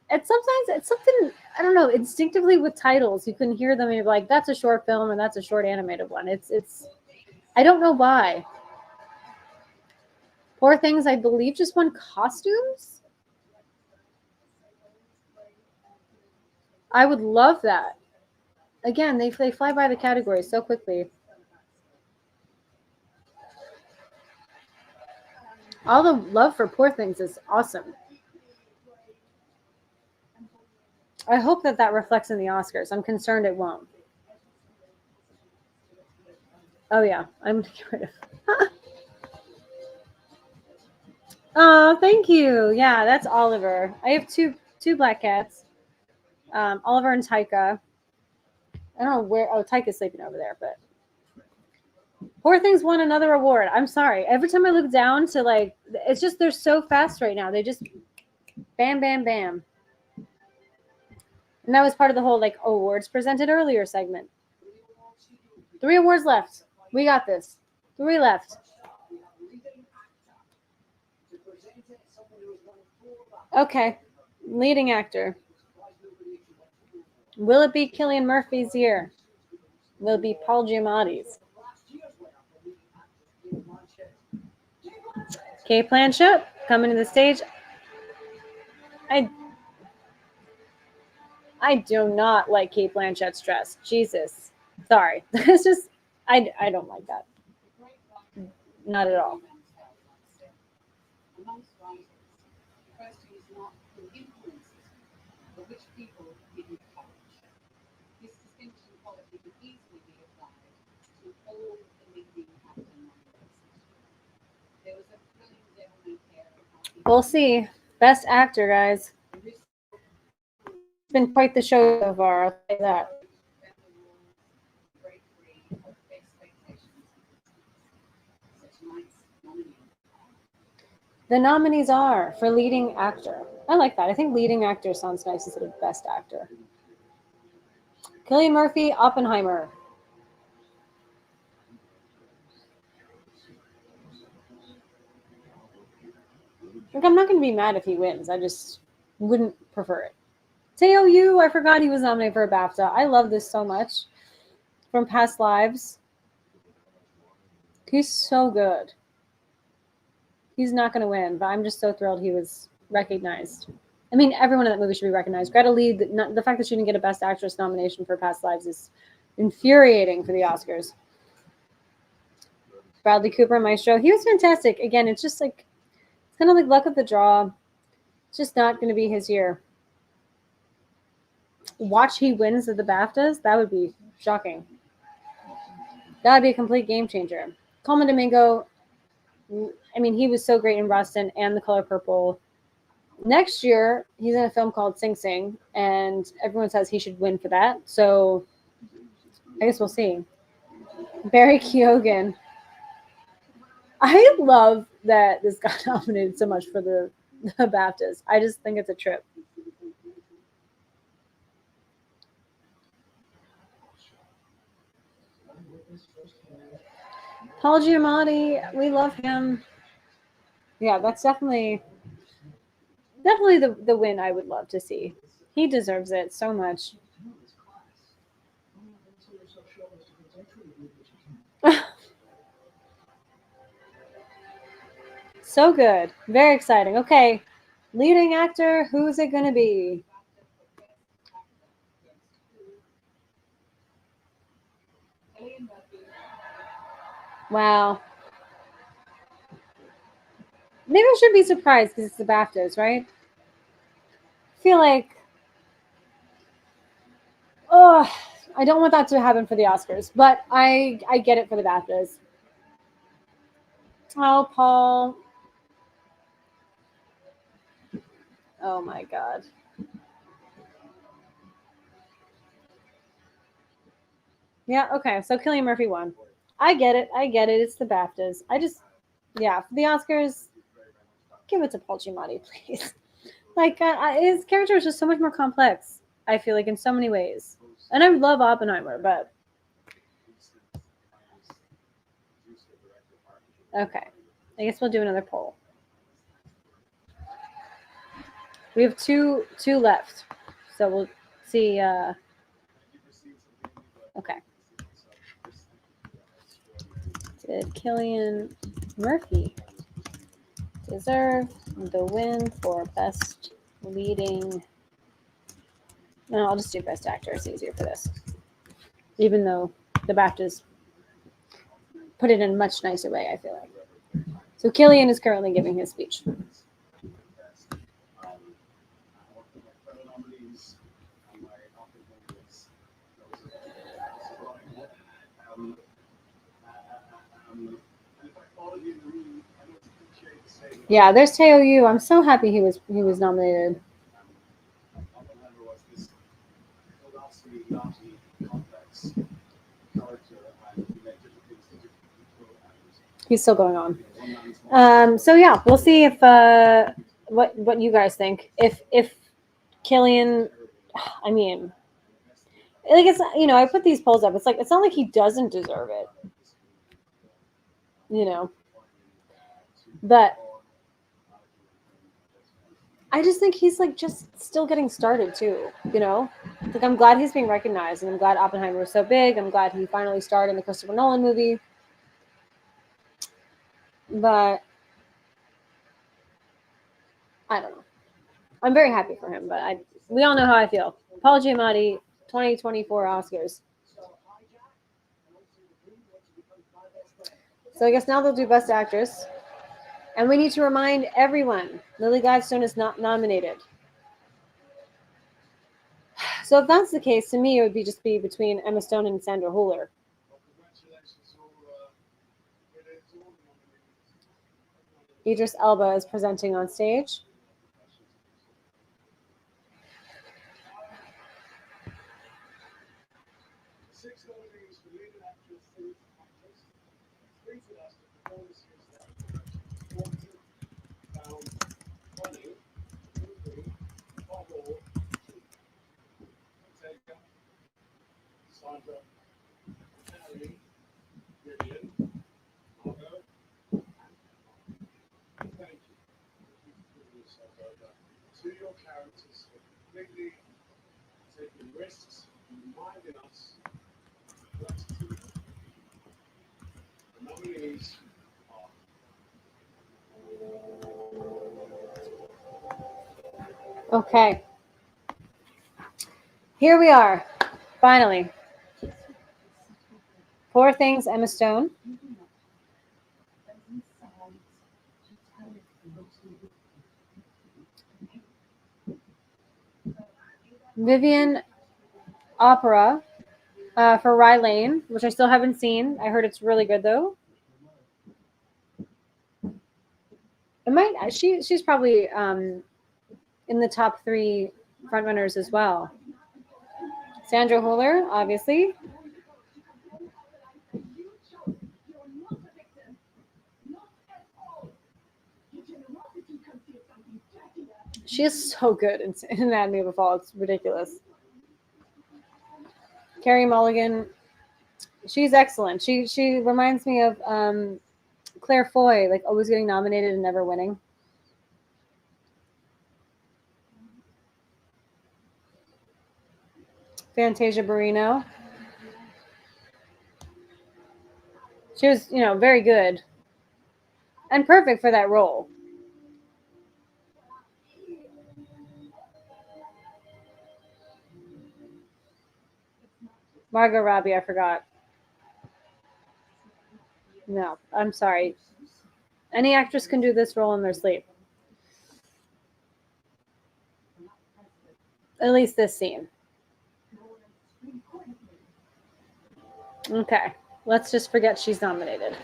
It's something, I don't know, instinctively with titles you can hear them and you're like, that's a short film and that's a short animated one. It's I don't know why. Poor Things, I believe, just won costumes. I would love that. Again, they fly by the categories so quickly. All the love for Poor Things is awesome. I hope that reflects in the Oscars. I'm concerned it won't. Oh yeah, I'm gonna get rid of. Oh, thank you. Yeah, that's Oliver. I have two black cats. Oliver and Taika. I don't know where. Oh, Taika's sleeping over there, but Poor Things won another award. I'm sorry. Every time I look down to it's just they're so fast right now. They just bam, bam, bam. And that was part of the whole awards presented earlier segment. 3 awards left. We got this. 3 left. Okay. Leading actor. Will it be Cillian Murphy's year? Will it be Paul Giamatti's? Kate Blanchett coming to the stage. I do not like Kate Blanchett's dress. Jesus. Sorry. It's just I don't like that. Not at all. We'll see. Best actor, guys. It's been quite the show so far, I'll say that. The nominees are for leading actor. I like that. I think leading actor sounds nice instead of best actor. Cillian Murphy, Oppenheimer. Like, I'm not going to be mad if he wins. I just wouldn't prefer it. Teo Yu, I forgot he was nominated for a BAFTA. I love this so much. From Past Lives. He's so good. He's not going to win, but I'm just so thrilled he was recognized. I mean, everyone in that movie should be recognized. Greta Lee, the fact that she didn't get a Best Actress nomination for Past Lives is infuriating for the Oscars. Bradley Cooper, Maestro, he was fantastic. Again, it's just it's kind of like luck of the draw. It's just not going to be his year. Watch he wins at the BAFTAs, that would be shocking. That would be a complete game changer. Colman Domingo, I mean, he was so great in Rustin and The Color Purple. Next year, he's in a film called Sing Sing, and everyone says he should win for that. So I guess we'll see. Barry Keoghan. I love that this got nominated so much for the BAFTAs. I just think it's a trip. Paul Giamatti, we love him. Yeah, that's definitely the win I would love to see. He deserves it so much. So good. Very exciting. Okay. Leading actor, who's it going to be? Wow. Maybe I should be surprised because it's the BAFTAs, right? I feel like, oh, I don't want that to happen for the Oscars, but I get it for the BAFTAs. Oh, Paul. Oh my God. Yeah, okay. So Cillian Murphy won. I get it. I get it. It's the BAFTAs. Yeah, for the Oscars, give it to Paul Giamatti, please. Like, his character is just so much more complex, I feel like, in so many ways. And I love Oppenheimer, but. Okay. I guess we'll do another poll. We have two left. So we'll see. Okay. Did Cillian Murphy deserve the win for Best Leading? No, I'll just do Best Actor. It's easier for this. Even though the BAFTAs put it in a much nicer way, I feel like. So Cillian is currently giving his speech. Yeah, there's Teo Yu. I'm so happy he was nominated. He's still going on. So yeah, we'll see if what you guys think. If Cillian, I mean, like it's I put these polls up. It's like it's not like he doesn't deserve it, but I just think he's like just still getting started too. Like I'm glad he's being recognized, and I'm glad Oppenheimer was so big. I'm glad he finally starred in the Christopher Nolan movie, but I don't know. I'm very happy for him, but we all know how I feel. Paul Giamatti, 2024 Oscars. So I guess now they'll do Best Actress. And we need to remind everyone, Lily Gladstone is not nominated. So if that's the case, to me, it would just be between Emma Stone and Sandra Hüller. Idris Elba is presenting on stage. Okay. Here we are. Finally. Poor Things, Emma Stone. Vivian Opera for Rye Lane, which I still haven't seen. I heard it's really good though. It might. She's probably in the top 3 frontrunners as well. Sandra Huller, obviously. She is so good in Anatomy of a Fall. It's ridiculous. Carey Mulligan, she's excellent. She reminds me of Claire Foy, like always getting nominated and never winning. Fantasia Barrino. She was, very good and perfect for that role. Margot Robbie, I forgot. No, I'm sorry. Any actress can do this role in their sleep. At least this scene. Okay, let's just forget she's nominated.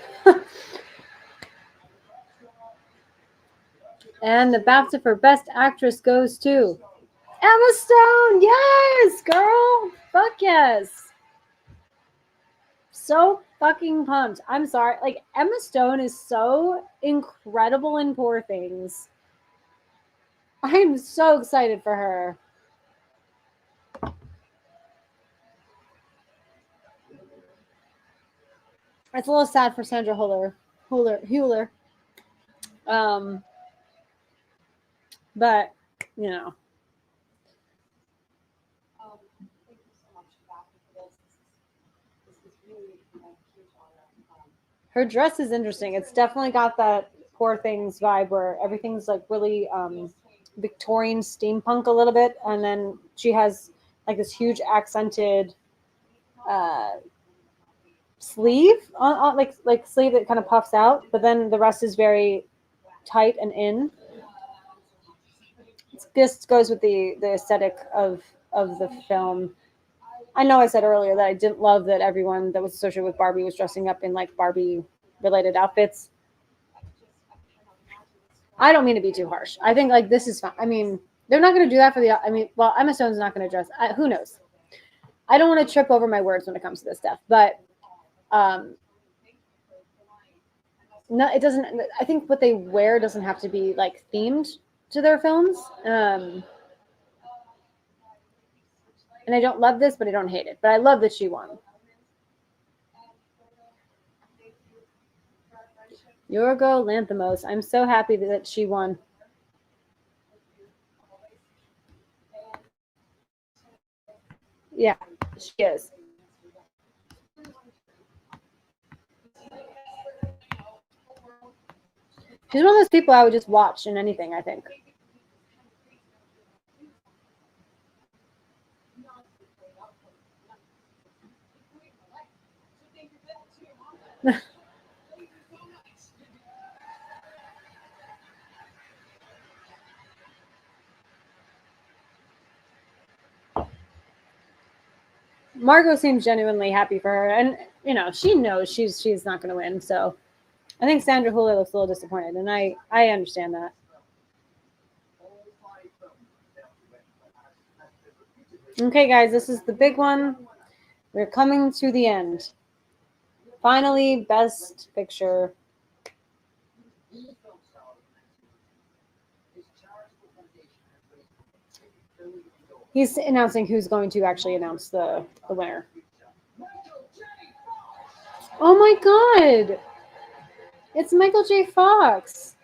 And the BAFTA for Best Actress goes to Emma Stone. Yes, girl. Fuck yes. So fucking pumped. I'm sorry. Like, Emma Stone is so incredible in Poor Things. I'm so excited for her. It's a little sad for Sandra Huller. But, her dress is interesting. It's definitely got that Poor Things vibe where everything's like really Victorian steampunk a little bit, and then she has like this huge accented sleeve on like sleeve that kind of puffs out, but then the rest is very tight and in. This goes with the aesthetic of the film. I know I said earlier that I didn't love that everyone that was associated with Barbie was dressing up in like Barbie related outfits. I don't mean to be too harsh. I think like this is fine. I mean, they're not going to do that for the. I mean, well, Emma Stone's not going to dress. Who knows? I don't want to trip over my words when it comes to this stuff, but no, it doesn't. I think what they wear doesn't have to be like themed to their films. And I don't love this, but I don't hate it. But I love that she won. Yorgo Lanthimos. I'm so happy that she won. Yeah, she is. She's one of those people I would just watch in anything, I think. Margot seems genuinely happy for her, and she knows she's not going to win. So I think Sandra Huller looks a little disappointed, and I understand that. Okay, guys, this is the big one. We're coming to the end. Finally, Best Picture. He's announcing who's going to actually announce the winner. Oh my god! It's Michael J. Fox.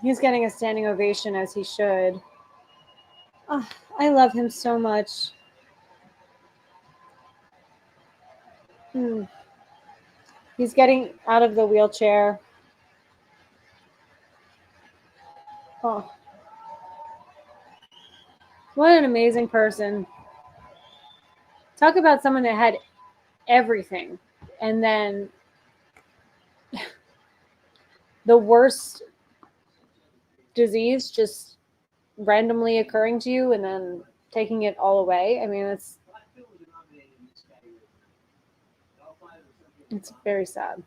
He's getting a standing ovation, as he should. Oh, I love him so much. He's getting out of the wheelchair. Oh. What an amazing person. Talk about someone that had everything, and then the worst disease just randomly occurring to you and then taking it all away. I mean, it's very sad.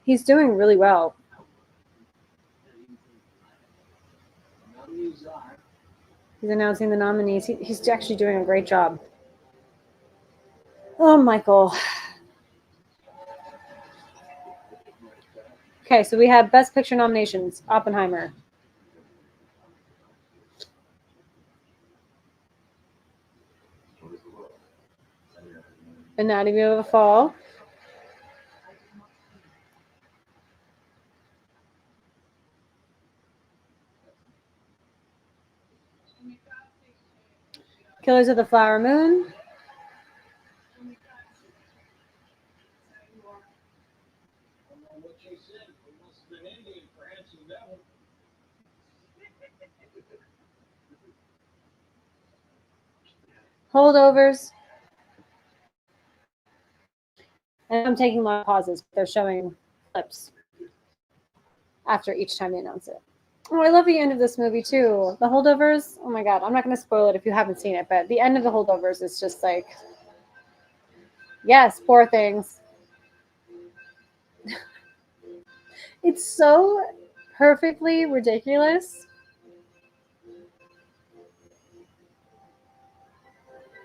He's doing really well. He's announcing the nominees. He's actually doing a great job. Oh, Michael. Okay, so we have Best Picture nominations. Oppenheimer. Anatomy of a Fall. Killers of the Flower Moon. Holdovers. And I'm taking long pauses. They're showing clips after each time they announce it. Oh, I love the end of this movie too. The Holdovers. Oh my God, I'm not going to spoil it if you haven't seen it, but the end of the Holdovers is just like, yes, Poor Things. It's so perfectly ridiculous.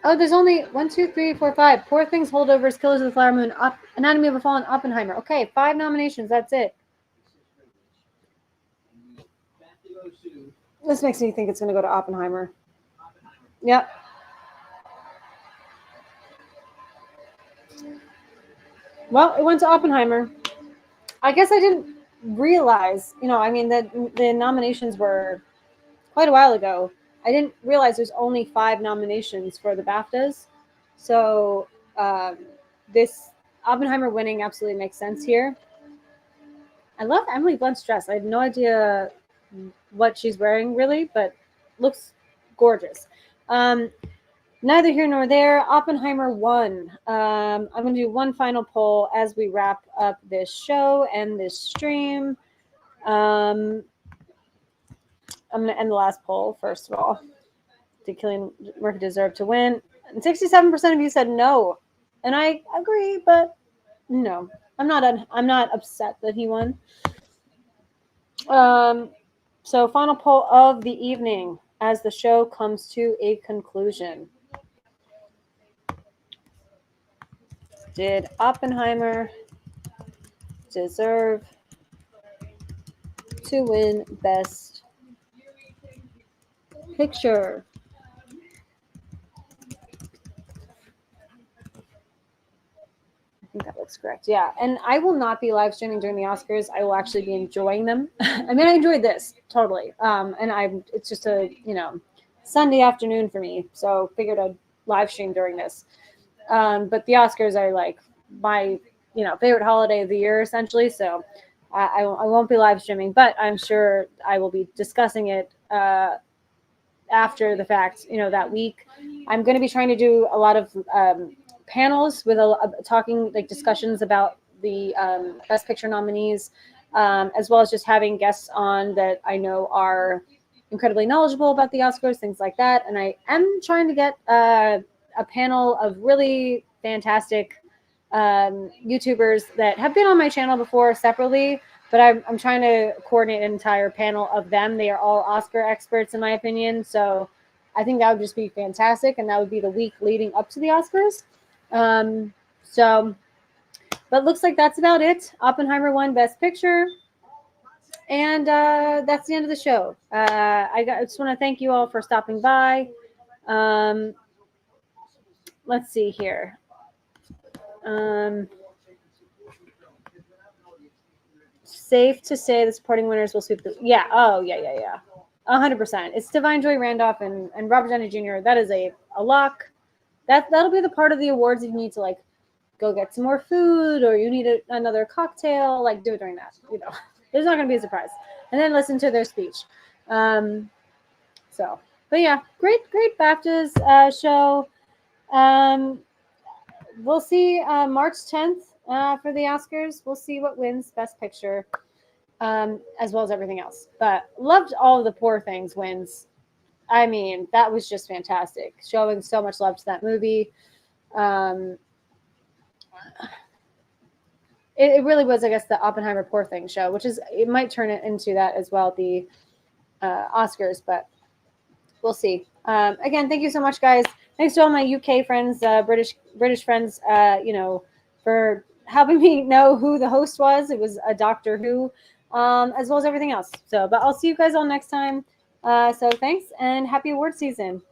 Oh, there's only 1, 2, 3, 4, 5. Poor Things, Holdovers, Killers of the Flower Moon, Anatomy of a Fall, and Oppenheimer. Okay, 5 nominations. That's it. This makes me think it's going to go to Oppenheimer. Yep. Well, it went to Oppenheimer. I guess I didn't realize, I mean, that the nominations were quite a while ago. I didn't realize there's only 5 nominations for the BAFTAs. So this Oppenheimer winning absolutely makes sense here. I love Emily Blunt's dress. I have no idea what she's wearing really, but looks gorgeous. Neither here nor there. Oppenheimer won. I'm going to do one final poll as we wrap up this show and this stream. I'm going to end the last poll first of all. Did Cillian Murphy deserve to win? And 67% of you said no, and I agree, but no, I'm not upset that he won. So final poll of the evening as the show comes to a conclusion. Did Oppenheimer deserve to win Best Picture? I think that looks correct. Yeah, and I will not be live streaming during the Oscars. I will actually be enjoying them. I mean, I enjoyed this totally, and it's just a Sunday afternoon for me, so figured I'd live stream during this. But the Oscars are like my favorite holiday of the year essentially, so I won't be live streaming, but I'm sure I will be discussing it after the fact, that week. I'm going to be trying to do a lot of panels with talking like discussions about the Best Picture nominees, as well as just having guests on that I know are incredibly knowledgeable about the Oscars, things like that. And I am trying to get a panel of really fantastic YouTubers that have been on my channel before separately, but I'm trying to coordinate an entire panel of them. They are all Oscar experts in my opinion, so I think that would just be fantastic, and that would be the week leading up to the Oscars. But looks like that's about it. Oppenheimer won Best Picture, and that's the end of the show. I just want to thank you all for stopping by. Let's see here. Safe to say the supporting winners will sweep the. Yeah. Oh, yeah. 100%. It's Divine Joy Randolph and Robert Downey Jr. That is a lock. That'll be the part of the awards you need to like go get some more food, or you need another cocktail. Like do it during that. There's not going to be a surprise, and then listen to their speech. But yeah, great BAFTAs show. We'll see March 10th for the Oscars. We'll see what wins Best Picture, as well as everything else. But loved all of the Poor Things wins. I mean, that was just fantastic, showing so much love to that movie. It really was, I guess, the Oppenheimer Poor Thing show, which is, it might turn it into that as well, the Oscars, but we'll see. Again, thank you so much, guys. Thanks to all my UK friends, British friends, for helping me know who the host was. It was a Doctor Who, as well as everything else. So, but I'll see you guys all next time. So thanks and happy award season.